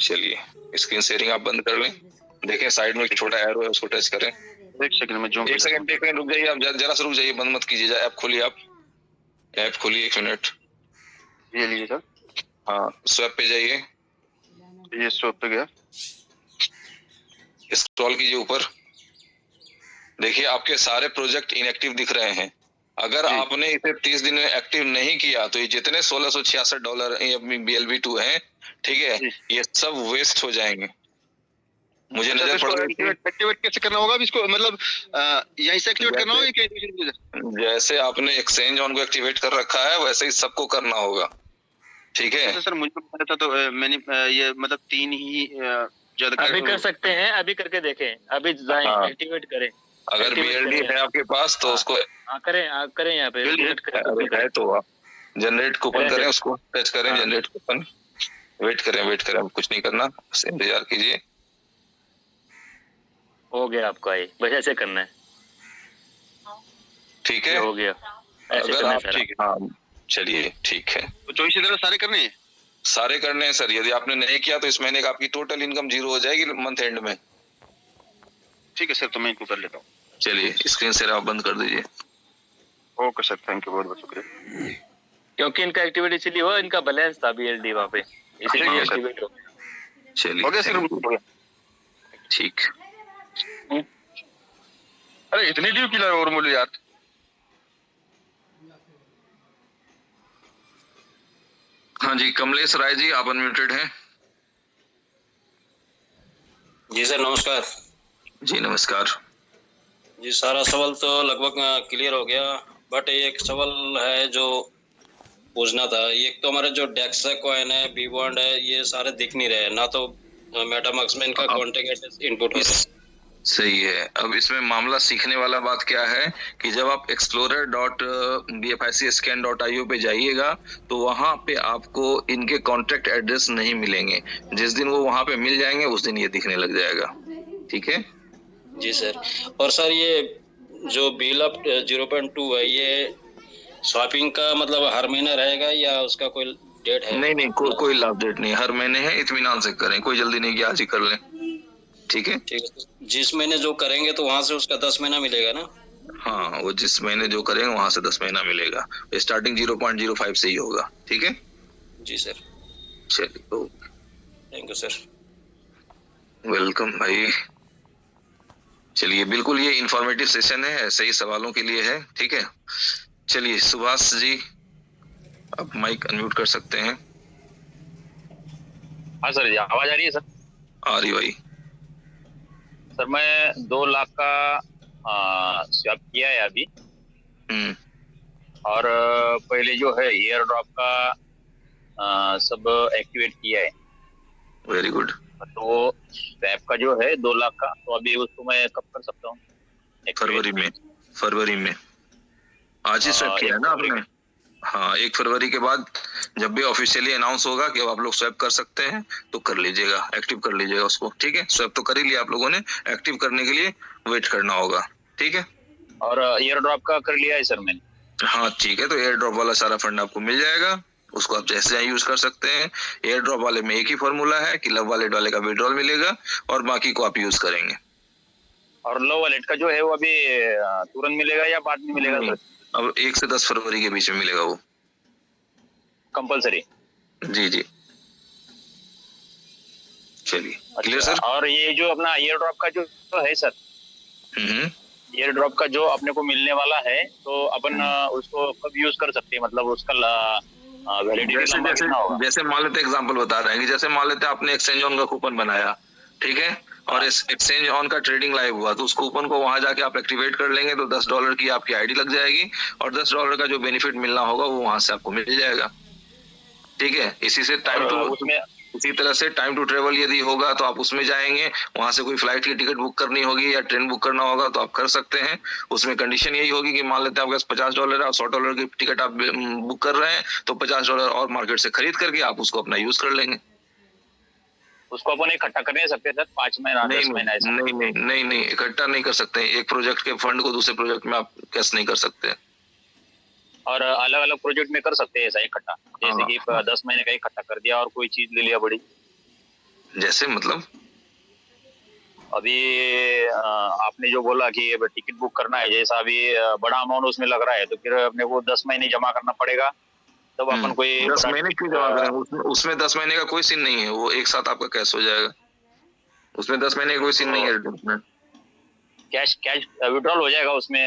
चलिए, स्क्रीन शेयरिंग आप बंद कर लें, देखें साइड में एक छोटा एरो है, उसको टच करें। एक सेकंड में जूम, एक सेकंड रुक जाइए, आप जरा सा रुक जाइए, बंद मत कीजिए, ऐप खोलिए, आप ऐप खोलिए, 1 मिनट। ये लीजिए सर। हाँ, स्वैप पे जाइए, ये स्वैप पे गया, स्क्रॉल कीजिए ऊपर, देखिए आपके सारे प्रोजेक्ट इनएक्टिव दिख रहे हैं। अगर आपने इसे 30 दिन में एक्टिव नहीं किया तो ये जितने $1666 BLV 2 हैं, ठीक है, ये सब वेस्ट हो जाएंगे। मुझे नजर पड़ रही है। एक्टिवेट कैसे करना होगा इसको, मतलब यहीं से एक्टिवेट करना होगा कि जैसे आपने एक्सचेंज ऑन को एक्टिवेट कर रखा है वैसे ही सबको करना होगा, ठीक है। सर मुझे पता था, तो मैंने ये मतलब 3 ही ज्यादा अभी कर सकते हैं, अभी करके देखें, अभी एक्टिवेट करें। अगर BLD है आपके पास तो उसको करें यहाँ पे है तो आप जनरेट कूपन करें, उसको टच करें, जनरेट कूपन, वेट करें, कुछ नहीं करना, बस इंतजार कीजिए। हो गया आपका, ये बस ऐसे करना है, ठीक है, हो गया ऐसे अगर करना आप, ठीक है, हाँ चलिए ठीक है। तो इसी तरह सारे करने हैं? सारे करने हैं सर, यदि आपने नहीं किया तो इस महीने का आपकी टोटल इनकम 0 हो जाएगी मंथ एंड में। ठीक है सर, तो मैं इनको कर लेता हूँ। चलिए, स्क्रीन शेयर आप बंद कर दीजिए। ओके सर, थैंक यू, बहुत बहुत शुक्रिया। क्योंकि इनका एक्टिविटी इसलिए हुआ, इनका बैलेंस था BLD वहाँ पे, इसीलिए एक्टिवेट हो गया। चलिए, ठीक। अरे इतनी ड्यू किलर और बोलो यार। हाँ जी, कमलेश राय जी, आप अनम्यूटेड हैं। जी सर, नमस्कार। जी नमस्कार जी, सारा सवाल तो लगभग क्लियर हो गया, बट एक सवाल है जो पूछना था। एक तो हमारे जो डेक्स कॉइन है, B-बॉन्ड है, ये सारे दिख नहीं रहे, ना तो मेटामास्क में इनका कॉन्टेक्ट एड्रेस इनपुट होता है। सही है। अब इसमें मामला सीखने वाला बात क्या है कि जब आप explorer.bficScan.io पे जाइएगा तो वहां पे आपको इनके कॉन्टेक्ट एड्रेस नहीं मिलेंगे। जिस दिन वो वहां पे मिल जाएंगे उस दिन ये दिखने लग जाएगा, ठीक है जी सर। और सर ये जो बिल ऑफ 0.2 है, ये स्वैपिंग का मतलब हर महीने रहेगा या उसका कोई डेट है? नहीं, कोई लाभ डेट नहीं, हर महीने है, इत्मीनान से करें, कोई जल्दी नहीं कि आज ही कर लें, ठीक है। जिस महीने जो करेंगे तो वहां से उसका 10 महीना मिलेगा ना? हाँ, वो जिस महीने जो करेंगे वहां से 10 महीना मिलेगा, स्टार्टिंग 0.05 से ही होगा, ठीक है जी सर। चलिए, थैंक यू सर। वेलकम भाई। चलिए, बिल्कुल ये इंफॉर्मेटिव सेशन है, ऐसे ही सवालों के लिए है, ठीक है। चलिए, सुभाष जी आप माइक अनम्यूट कर सकते हैं। हाँ सर जी, आवाज आ रही है सर? आ रही भाई। सर मैं 2 लाख का स्वैप किया है अभी, और पहले जो है एयर ड्रॉप का सब एक्टिवेट किया है। Very good. तो स्वैप का जो है 2 लाख का, तो अभी उसको मैं कब कर सकता हूँ? फरवरी में आज ही स्वैप किया है ना आपने? हाँ, 1 फरवरी के बाद जब भी ऑफिशियली अनाउंस होगा कि अब आप लोग स्वैप कर सकते हैं तो कर लीजिएगा, एक्टिव कर लीजिएगा उसको, ठीक है। स्वैप तो कर ही लिया आप लोगों ने, एक्टिव करने के लिए वेट करना होगा, ठीक है। और एयर ड्रॉप का कर लिया है सर मैंने। हाँ ठीक है, तो एयर ड्रॉप वाला सारा फंड आपको मिल जाएगा, उसको आप जैसे यूज कर सकते हैं। एयर ड्रॉप वाले में एक ही फॉर्मूला है कि लव वॉलेट वाले का विड्रॉल मिलेगा और बाकी को आप यूज करेंगे। और लव वॉलेट का जो है वो अभी तुरंत मिलेगा या बाद में मिलेगा सर? अब 1 से 10 फरवरी के बीच में मिलेगा वो, कंपलसरी। जी चलिए, क्लियर सर। और ये जो अपना एयर ड्रॉप का जो है सर, एयर ड्रॉप का जो अपने को मिलने वाला है, तो अपन उसको कब यूज कर सकते हैं, मतलब उसका वैलिडिटी नंबर कितना होगा? जैसे मान लेते एग्जांपल बता रहे हैं कि जैसे मान लेते आपने एक्सचेंज ऑन का कूपन बनाया, ठीक है, और एक्सचेंज ऑन का ट्रेडिंग लाइव हुआ तो उस कूपन को वहां जाके आप एक्टिवेट कर लेंगे तो $10 की आपकी आईडी लग जाएगी और $10 का जो बेनिफिट मिलना होगा वो वहां से आपको मिल जाएगा। ठीक है, इसी से इसी तरह से टाइम टू ट्रेवल यदि होगा तो आप उसमें जाएंगे, वहां से कोई फ्लाइट की टिकट बुक करनी होगी या ट्रेन बुक करना होगा तो आप कर सकते हैं। उसमें कंडीशन यही होगी कि मान लेते हैं आपके पास $50 है और $100 की टिकट आप बुक कर रहे हैं तो $50 और मार्केट से खरीद करके आप उसको अपना यूज कर लेंगे। उसको अपन इकट्ठा कर नहीं सकते सर 5 महीना 10 महीना ऐसा? नहीं इकट्ठा नहीं कर सकते। एक प्रोजेक्ट के फंड को दूसरे प्रोजेक्ट में आप कैश नहीं कर सकते। और अलग अलग प्रोजेक्ट में कर सकते हैं ऐसा इकट्ठा, जैसे कि 10 महीने का इकट्ठा कर दिया और कोई चीज ले लिया बड़ी, जैसे मतलब अभी आपने जो बोला कि टिकट बुक करना है, जैसा अभी बड़ा अमाउंट उसमें लग रहा है तो फिर अपने को 10 महीने जमा करना पड़ेगा तब अपन कोई 10 महीने क्यों जमा करें? उसमें 10 महीने का कोई सीन नहीं है, वो एक साथ आपका कैश हो जाएगा। उसमें 10 महीने का कोई सीन नहीं है। कैश विड्रॉल हो जाएगा उसमें?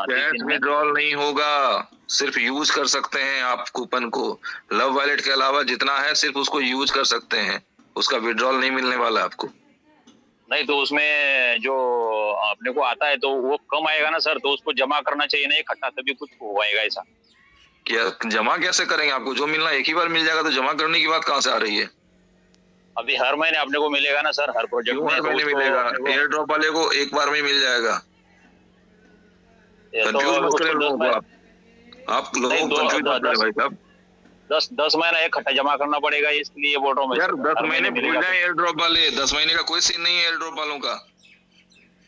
कैश विड्रॉल नहीं होगा, सिर्फ यूज कर सकते हैं आप कूपन को। लव वॉलेट के अलावा जितना है सिर्फ उसको यूज कर सकते हैं, उसका विड्रॉल नहीं मिलने वाला आपको। नहीं तो उसमें जो अपने को आता है तो वो कम आएगा ना सर, तो उसको जमा करना चाहिए ना इकट्ठा, तभी कुछ होएगा ऐसा। क्या जमा कैसे करेंगे? आपको जो मिलना एक ही बार मिल जाएगा तो जमा करने की बात कहाँ से आ रही है? अभी हर महीने अपने को मिलेगा ना सर, हर प्रोजेक्ट में? हर महीने मिलेगा, एयर ड्रॉप वाले को एक बार में मिल जाएगा। कंफ्यूज मत करें लोगों को आप लोगों को कंफ्यूज मत करें भाई साहब। 10 महीना इकट्ठा जमा करना पड़ेगा, इसलिए बोल रहा हूँ यार। 10 महीने भूल जाए एयर ड्रॉप वाले, 10 महीने का कोई सीन नहीं है एयर ड्रॉप वालों का।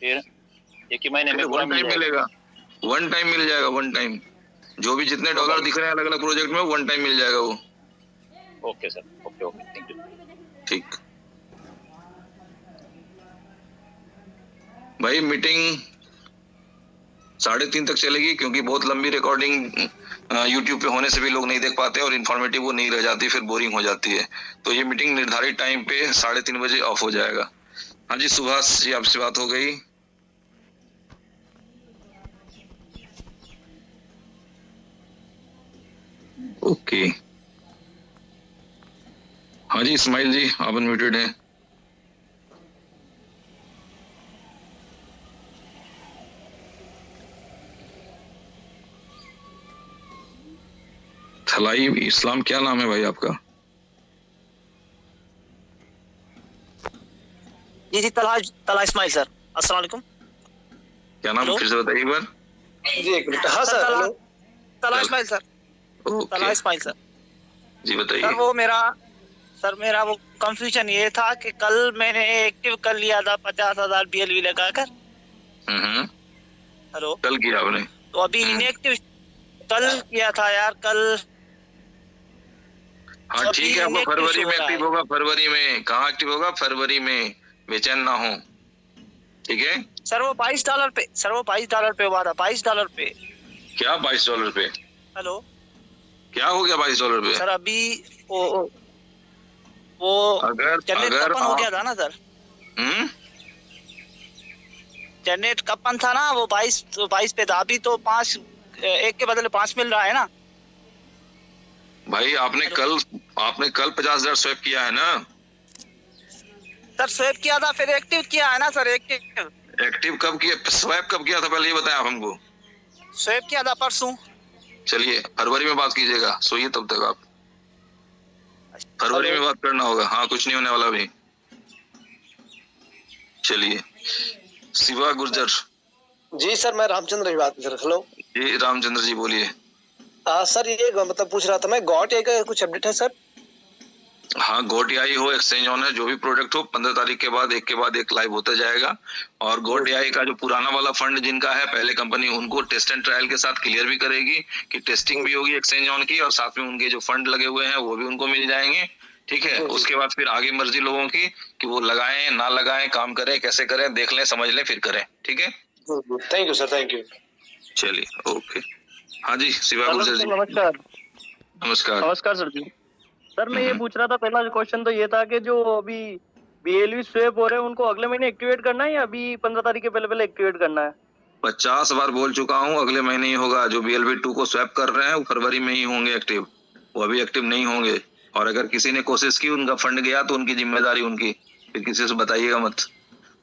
फिर एक ही महीने में वन टाइम मिलेगा, वन टाइम मिल जाएगा, वन टाइम। जो भी जितने डॉलर दिख रहे हैं अलग अलग प्रोजेक्ट में वन टाइम मिल जाएगा वो। Okay sir, okay thank you. ठीक भाई, मीटिंग 3:30 तक चलेगी क्योंकि बहुत लंबी रिकॉर्डिंग YouTube पे होने से भी लोग नहीं देख पाते और इन्फॉर्मेटिव वो नहीं रह जाती, फिर बोरिंग हो जाती है। तो ये मीटिंग निर्धारित टाइम पे 3:30 बजे ऑफ हो जाएगा। हाँ जी सुभाष जी, आपसे बात हो गई? ओके हाँ जी इस्माइल जी, आप अनम्यूटेड हैं। थलाई इस्लाम, क्या नाम है भाई आपका? जी तला इस्माइल सर। अस्सलाम वालेकुम। क्या नाम फिर से बताइए एक बार? जी एक मिनट। हाँ सर, तला इस्माइल सर। तला इस्माइल सर जी बताइए। सर मेरा वो कंफ्यूजन ये था कि कल मैंने एक्टिव कर लिया था 50,000 BLV लगाकर। हेलो, कल किया आपने? तो अभी इनएक्टिव कल किया था यार, कल। हाँ ठीक है, आपको फरवरी में एक्टिव होगा। फरवरी में कहाँ एक्टिव होगा? फरवरी में, बेचैन ना हो, ठीक है सर। वो $22 पे, सर वो $22 पे हुआ था, $22 पे। क्या $22 पे? हेलो, क्या हो गया $22 पे? सर अभी वो अगर हो गया था ना सर। जनरेट कपन था ना, वो 22 पे था। अभी तो 5, एक के बदले 5 मिल रहा है ना भाई। आपने कल 50,000 स्वैप किया है ना सर? स्वैप किया था, फिर एक्टिव किया है ना सर। एक्टिव कब किया? स्वैप कब किया था पहले ये बताया आप हमको। स्वैप किया था परसों। चलिए फरवरी में बात कीजिएगा, सोइए तब तक आप। फरवरी में बात करना होगा। हाँ कुछ नहीं होने वाला अभी। चलिए शिवा गुर्जर जी सर, मैं रामचंद्र की बात कर रहा हूँ। हेलो जी रामचंद्र जी बोलिए। सर ये मतलब पूछ रहा था मैं, गॉट का कुछ अपडेट है सर? हाँ गोट आई हो, एक्सचेंज ऑन है, जो भी प्रोडक्ट हो 15 तारीख के बाद एक लाइव होता जाएगा। और गोट आई का जो पुराना वाला फंड जिनका है, पहले कंपनी उनको टेस्ट एंड ट्रायल के साथ क्लियर भी करेगी कि टेस्टिंग भी होगी एक्सचेंज ऑन की, और साथ में उनके जो फंड लगे हुए हैं वो भी उनको मिल जाएंगे। ठीक है, उसके बाद फिर आगे मर्जी लोगों की कि वो लगाएं ना लगाएं, काम करें कैसे करें, देख लें समझ लें फिर करें। ठीक है, thank you sir, thank you. चलिए ओके। हाँ जी शिवा गुर्जर जी। नमस्कार। नमस्कार। नमस्कार सर जी। सर मैं ये पूछ रहा था, पहला क्वेश्चन तो ये था कि जो अभी BLV स्वैप हो रहे हैं उनको अगले महीने एक्टिवेट करना है या अभी 15 तारीख के पहले एक्टिवेट करना है? 50 बार बोल चुका हूँ, अगले महीने ही होगा। जो BLV 2 को स्वैप कर रहे हैं वो फरवरी में ही होंगे एक्टिव, वो अभी एक्टिव नहीं होंगे। और अगर किसी ने कोशिश की, उनका फंड गया तो उनकी जिम्मेदारी उनकी, फिर किसी से बताइएगा मत।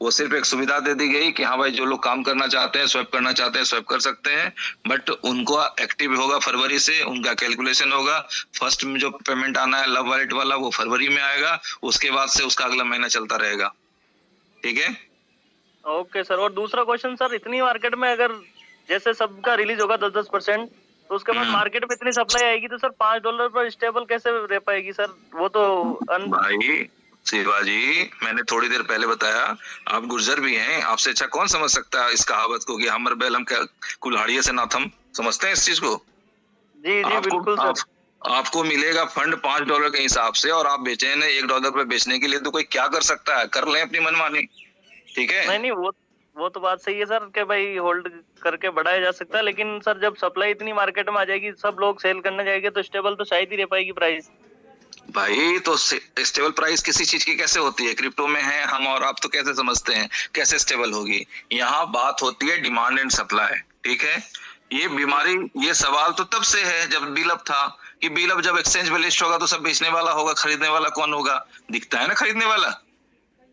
वो सिर्फ एक सुविधा दे दी गई कि हाँ भाई जो लोग काम करना चाहते हैं, स्वैप करना चाहते हैं, स्वैप कर सकते हैं, बट उनको एक्टिव होगा फरवरी से, उनका कैलकुलेशन होगा। फर्स्ट में जो पेमेंट आना है लव वॉलेट वाला वो फरवरी में आएगा, उसके बाद से उसका अगला महीना चलता रहेगा। ठीक है, ओके सर। और दूसरा क्वेश्चन सर, इतनी मार्केट में अगर जैसे सबका रिलीज होगा 10-10%, तो उसके बाद मार्केट में इतनी सप्लाई आएगी तो सर $5 पर स्टेबल कैसे रह पाएगी सर? वो तो भाई शिवाजी, मैंने थोड़ी देर पहले बताया, आप गुर्जर भी हैं, आपसे अच्छा कौन समझ सकता है इस कहावत को कि हमर बैल हम कुल्हाड़िए से ना थम? समझते हैं इस चीज को? जी जी बिल्कुल सर। आपको मिलेगा फंड $5 के हिसाब से, और आप बेचे हैं $1 पे बेचने के लिए, तो कोई क्या कर सकता है? कर लें अपनी मनमानी। ठीक है, नहीं वो तो बात सही है सर कि भाई होल्ड करके बढ़ाया जा सकता है, लेकिन सर जब सप्लाई इतनी मार्केट में आ जाएगी, सब लोग सेल करने जाएंगे, तो स्टेबल तो शायद ही रह पाएगी प्राइस। भाई तो स्टेबल प्राइस किसी चीज की कैसे होती है? क्रिप्टो में है हम और आप, तो कैसे समझते हैं कैसे स्टेबल होगी? यहाँ बात होती है डिमांड एंड सप्लाई। ठीक है, ये बीमारी, ये सवाल तो तब से है जब बिलअप था, कि बिलअप जब एक्सचेंज पे लिस्ट होगा तो सब बेचने वाला होगा, खरीदने वाला कौन होगा? दिखता है ना खरीदने वाला।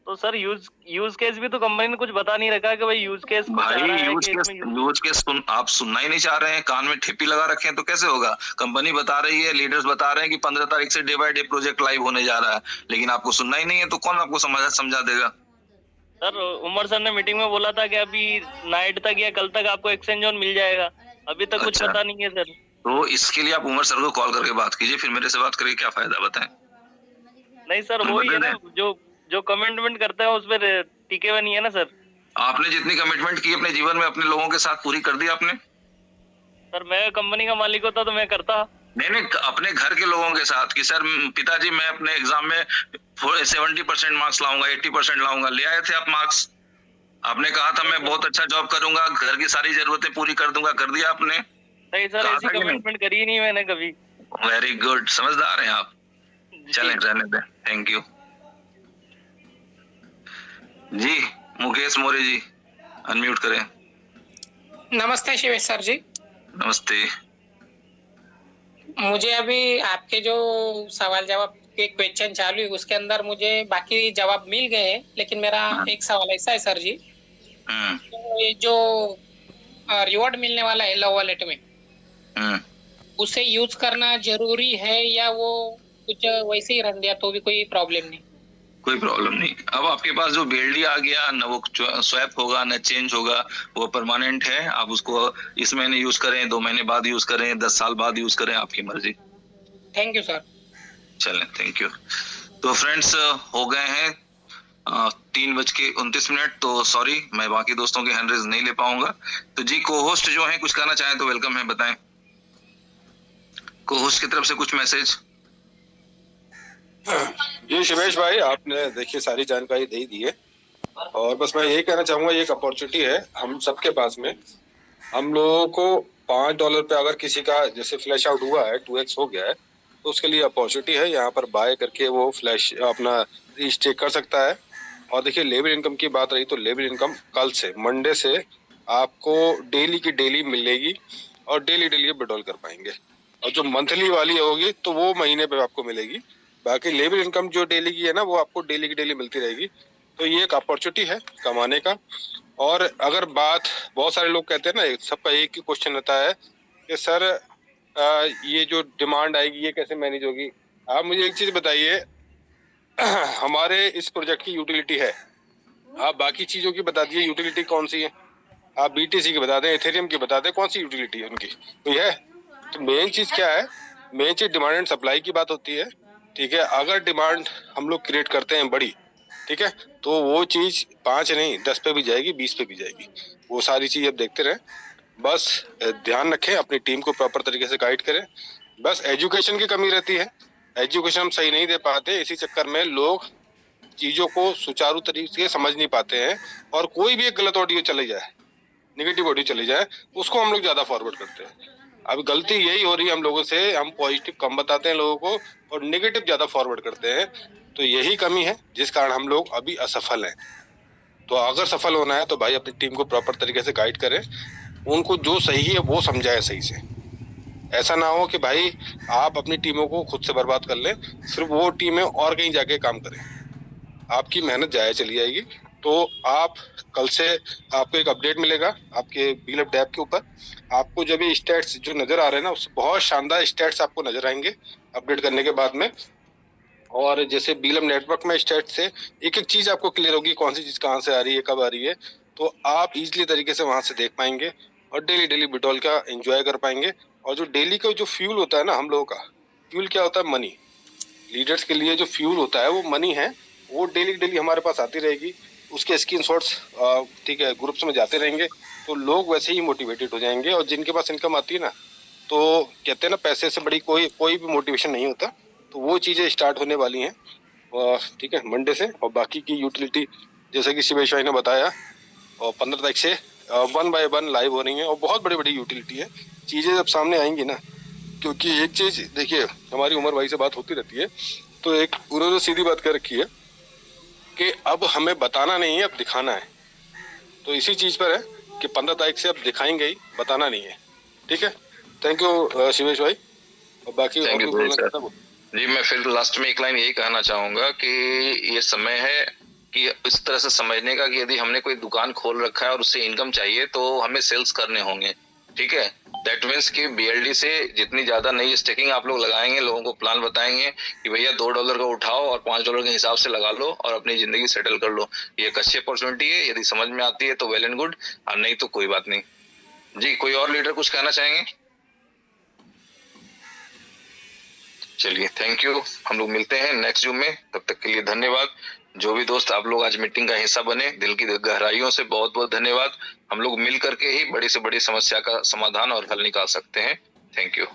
तो सर यूज केस भी तो कंपनी ने कुछ बता नहीं रखा कि भाई यूज केस भाई यूज केस आप सुनना ही नहीं चाह रहे हैं, कान में ठेपी लगा रखे हैं, तो कैसे होगा? कंपनी बता रही है, लीडर्स बता रहे हैं कि 15 तारीख से day by day project live होने जा रहा है, लेकिन आपको सुनना ही नहीं है, तो कौन आपको समझा देगा? सर उमर सर ने मीटिंग में बोला था कि अभी नाइट तक या कल तक आपको एक्सचेंज जोन मिल जाएगा, अभी तक कुछ पता नहीं है सर। तो इसके लिए आप उमर सर को कॉल करके बात कीजिए, फिर मेरे से बात करके क्या फायदा, बताएं? नहीं सर, वही है ना, जो कमिटमेंट करता है उस पर टिके हुए नहीं है ना सर। आपने जितनी कमिटमेंट की अपने जीवन में अपने लोगों के साथ पूरी कर दी आपने? सर मैं कंपनी का मालिक होता तो मैं करता। नहीं, अपने घर के लोगों के साथ कि सर पिताजी मैं अपने एग्जाम में 70% मार्क्स लाऊंगा, 80% लाऊंगा। ले आए थे आप मार्क्स? आपने कहा था मैं बहुत अच्छा जॉब करूंगा, घर की सारी जरूरतें पूरी कर दूंगा, कर दिया आपने? नहीं सर, ऐसी कमिटमेंट करी नहीं मैंने कभी। वेरी गुड, समझदार हैं आप। चलें, रहने दें। Thank you ji. Mukesh Maurya ji, unmute करें। नमस्ते शिवेश सर जी। नमस्ते। मुझे अभी आपके जो सवाल जवाब के क्वेश्चन चालू है उसके अंदर मुझे बाकी जवाब मिल गए हैं, लेकिन मेरा एक सवाल ऐसा है सर जी, तो ये जो रिवॉर्ड मिलने वाला है लव वॉलेट में, उसे यूज करना जरूरी है या वो कुछ वैसे ही रख दिया तो भी कोई प्रॉब्लम नहीं? कोई प्रॉब्लम नहीं। अब आपके पास जो BLD आ गया, न वो स्वैप होगा न चेंज होगा, वो परमानेंट है। आप उसको इस महीने यूज करें, 2 महीने बाद यूज करें, 10 साल बाद यूज करें, आपकी मर्जी। Thank you sir. चलें, थैंक यू। तो फ्रेंड्स हो गए हैं 3:29। तो सॉरी, मैं बाकी दोस्तों के हैंड रेज नहीं ले पाऊंगा। तो जी को होस्ट जो है कुछ कहना चाहें तो वेलकम है, बताएं। को होस्ट की तरफ से कुछ मैसेज। जी शिवेश भाई, आपने देखिए सारी जानकारी दे दी है, और बस मैं यही कहना चाहूंगा, ये एक अपॉर्चुनिटी है हम सबके पास में। हम लोगों को $5 पे अगर किसी का जैसे फ्लैश आउट हुआ है, 2x हो गया है, तो उसके लिए अपॉर्चुनिटी है, यहाँ पर बाय करके वो फ्लैश अपना रीस्टेक कर सकता है। और देखिए लेवल इनकम की बात रही तो लेवल इनकम कल से, मंडे से आपको डेली की डेली मिलेगी, और डेली विड्रॉल कर पाएंगे। और जो मंथली वाली होगी तो वो महीने पे आपको मिलेगी। बाकी लेवल इनकम जो डेली की है ना, वो आपको डेली की डेली मिलती रहेगी। तो ये एक अपॉर्चुनिटी है कमाने का। और अगर बात, बहुत सारे लोग कहते हैं ना, सबका एक ही क्वेश्चन रहता है कि सर ये जो डिमांड आएगी ये कैसे मैनेज होगी? आप मुझे एक चीज बताइए, हमारे इस प्रोजेक्ट की यूटिलिटी है, आप बाकी चीजों की बता दीजिए यूटिलिटी कौन सी है। आप BTC की बता दें, एथेरियम की बता दें, कौन सी यूटिलिटी है उनकी? तो ये है। तो मेन चीज क्या है? मेन चीज डिमांड एंड सप्लाई की बात होती है। ठीक है, अगर डिमांड हम लोग क्रिएट करते हैं बड़ी, ठीक है, तो वो चीज 5 नहीं 10 पे भी जाएगी, 20 पे भी जाएगी। वो सारी चीज अब देखते रहें। बस ध्यान रखें, अपनी टीम को प्रॉपर तरीके से गाइड करें। बस एजुकेशन की कमी रहती है, एजुकेशन हम सही नहीं दे पाते, इसी चक्कर में लोग चीजों को सुचारू तरीके से समझ नहीं पाते हैं, और कोई भी एक गलत ऑडियो चले जाए, नेगेटिव ऑडियो चले जाए, उसको हम लोग ज्यादा फॉरवर्ड करते हैं। अब गलती यही हो रही है हम लोगों से, हम पॉजिटिव कम बताते हैं लोगों को और नेगेटिव ज्यादा फॉरवर्ड करते हैं। तो यही कमी है जिस कारण हम लोग अभी असफल हैं। तो अगर सफल होना है तो भाई अपनी टीम को प्रॉपर तरीके से गाइड करें, उनको जो सही है वो समझाएं सही से। ऐसा ना हो कि भाई आप अपनी टीमों को खुद से बर्बाद कर लें, सिर्फ वो टीमें और कहीं जाके काम करें, आपकी मेहनत जाया चली जाएगी। तो आप कल से आपको एक अपडेट मिलेगा आपके बील ऑफ डैप के ऊपर। आपको जब ये स्टैट्स जो नजर आ रहे हैं ना, उससे बहुत शानदार स्टैट्स आपको नजर आएंगे अपडेट करने के बाद में। और जैसे बील ऑफ नेटवर्क में स्टैट से एक एक चीज आपको क्लियर होगी, कौन सी चीज कहाँ से आ रही है, कब आ रही है, तो आप इजीली तरीके से वहां से देख पाएंगे और डेली विड्रॉल का एंजॉय कर पाएंगे। और जो डेली का जो फ्यूल होता है ना, हम लोगों का फ्यूल क्या होता है, मनी। लीडर्स के लिए जो फ्यूल होता है वो मनी है, वो डेली हमारे पास आती रहेगी। उसके स्क्रीनशॉट्स ठीक है ग्रुप्स में जाते रहेंगे, तो लोग वैसे ही मोटिवेटेड हो जाएंगे। और जिनके पास इनकम आती है ना, तो कहते हैं ना पैसे से बड़ी कोई भी मोटिवेशन नहीं होता। तो वो चीज़ें स्टार्ट होने वाली हैं ठीक है मंडे से। और बाकी की यूटिलिटी जैसे कि शिवेश भाई ने बताया, और 15 तारीख से 1 by 1 लाइव हो रही है। और बहुत बड़ी यूटिलिटी है, चीज़ें जब सामने आएंगी ना, क्योंकि एक चीज़ देखिए, हमारी उमर भाई से बात होती रहती है, तो एक उन्होंने सीधी बात कर रखी है कि अब हमें बताना नहीं है, अब दिखाना है। तो इसी चीज़ पर है कि 15 तारीख से अब दिखाएंगे ही, बताना नहीं है। ठीक है, थैंक यू शिवेश भाई। और बाकी जी मैं फिर लास्ट में एक लाइन यही कहना चाहूंगा कि ये समय है कि इस तरह से समझने का कि यदि हमने कोई दुकान खोल रखा है और उससे इनकम चाहिए तो हमें सेल्स करने होंगे। ठीक है, दैट मीन्स कि बीएलडी से जितनी ज्यादा नई स्टेकिंग आप लोग लगाएंगे, लोगों को प्लान बताएंगे कि भैया $2 का उठाओ और $5 के हिसाब से लगा लो और अपनी जिंदगी सेटल कर लो। ये एक अच्छी अपॉर्चुनिटी है, यदि समझ में आती है तो वेल एंड गुड, और नहीं तो कोई बात नहीं। जी कोई और लीडर कुछ कहना चाहेंगे? चलिए थैंक यू, हम लोग मिलते हैं नेक्स्ट जूम में, तब तक के लिए धन्यवाद। जो भी दोस्त आप लोग आज मीटिंग का हिस्सा बने, दिल की गहराइयों से बहुत बहुत धन्यवाद। हम लोग मिल करके ही बड़ी से बड़ी समस्या का समाधान और हल निकाल सकते हैं। Thank you.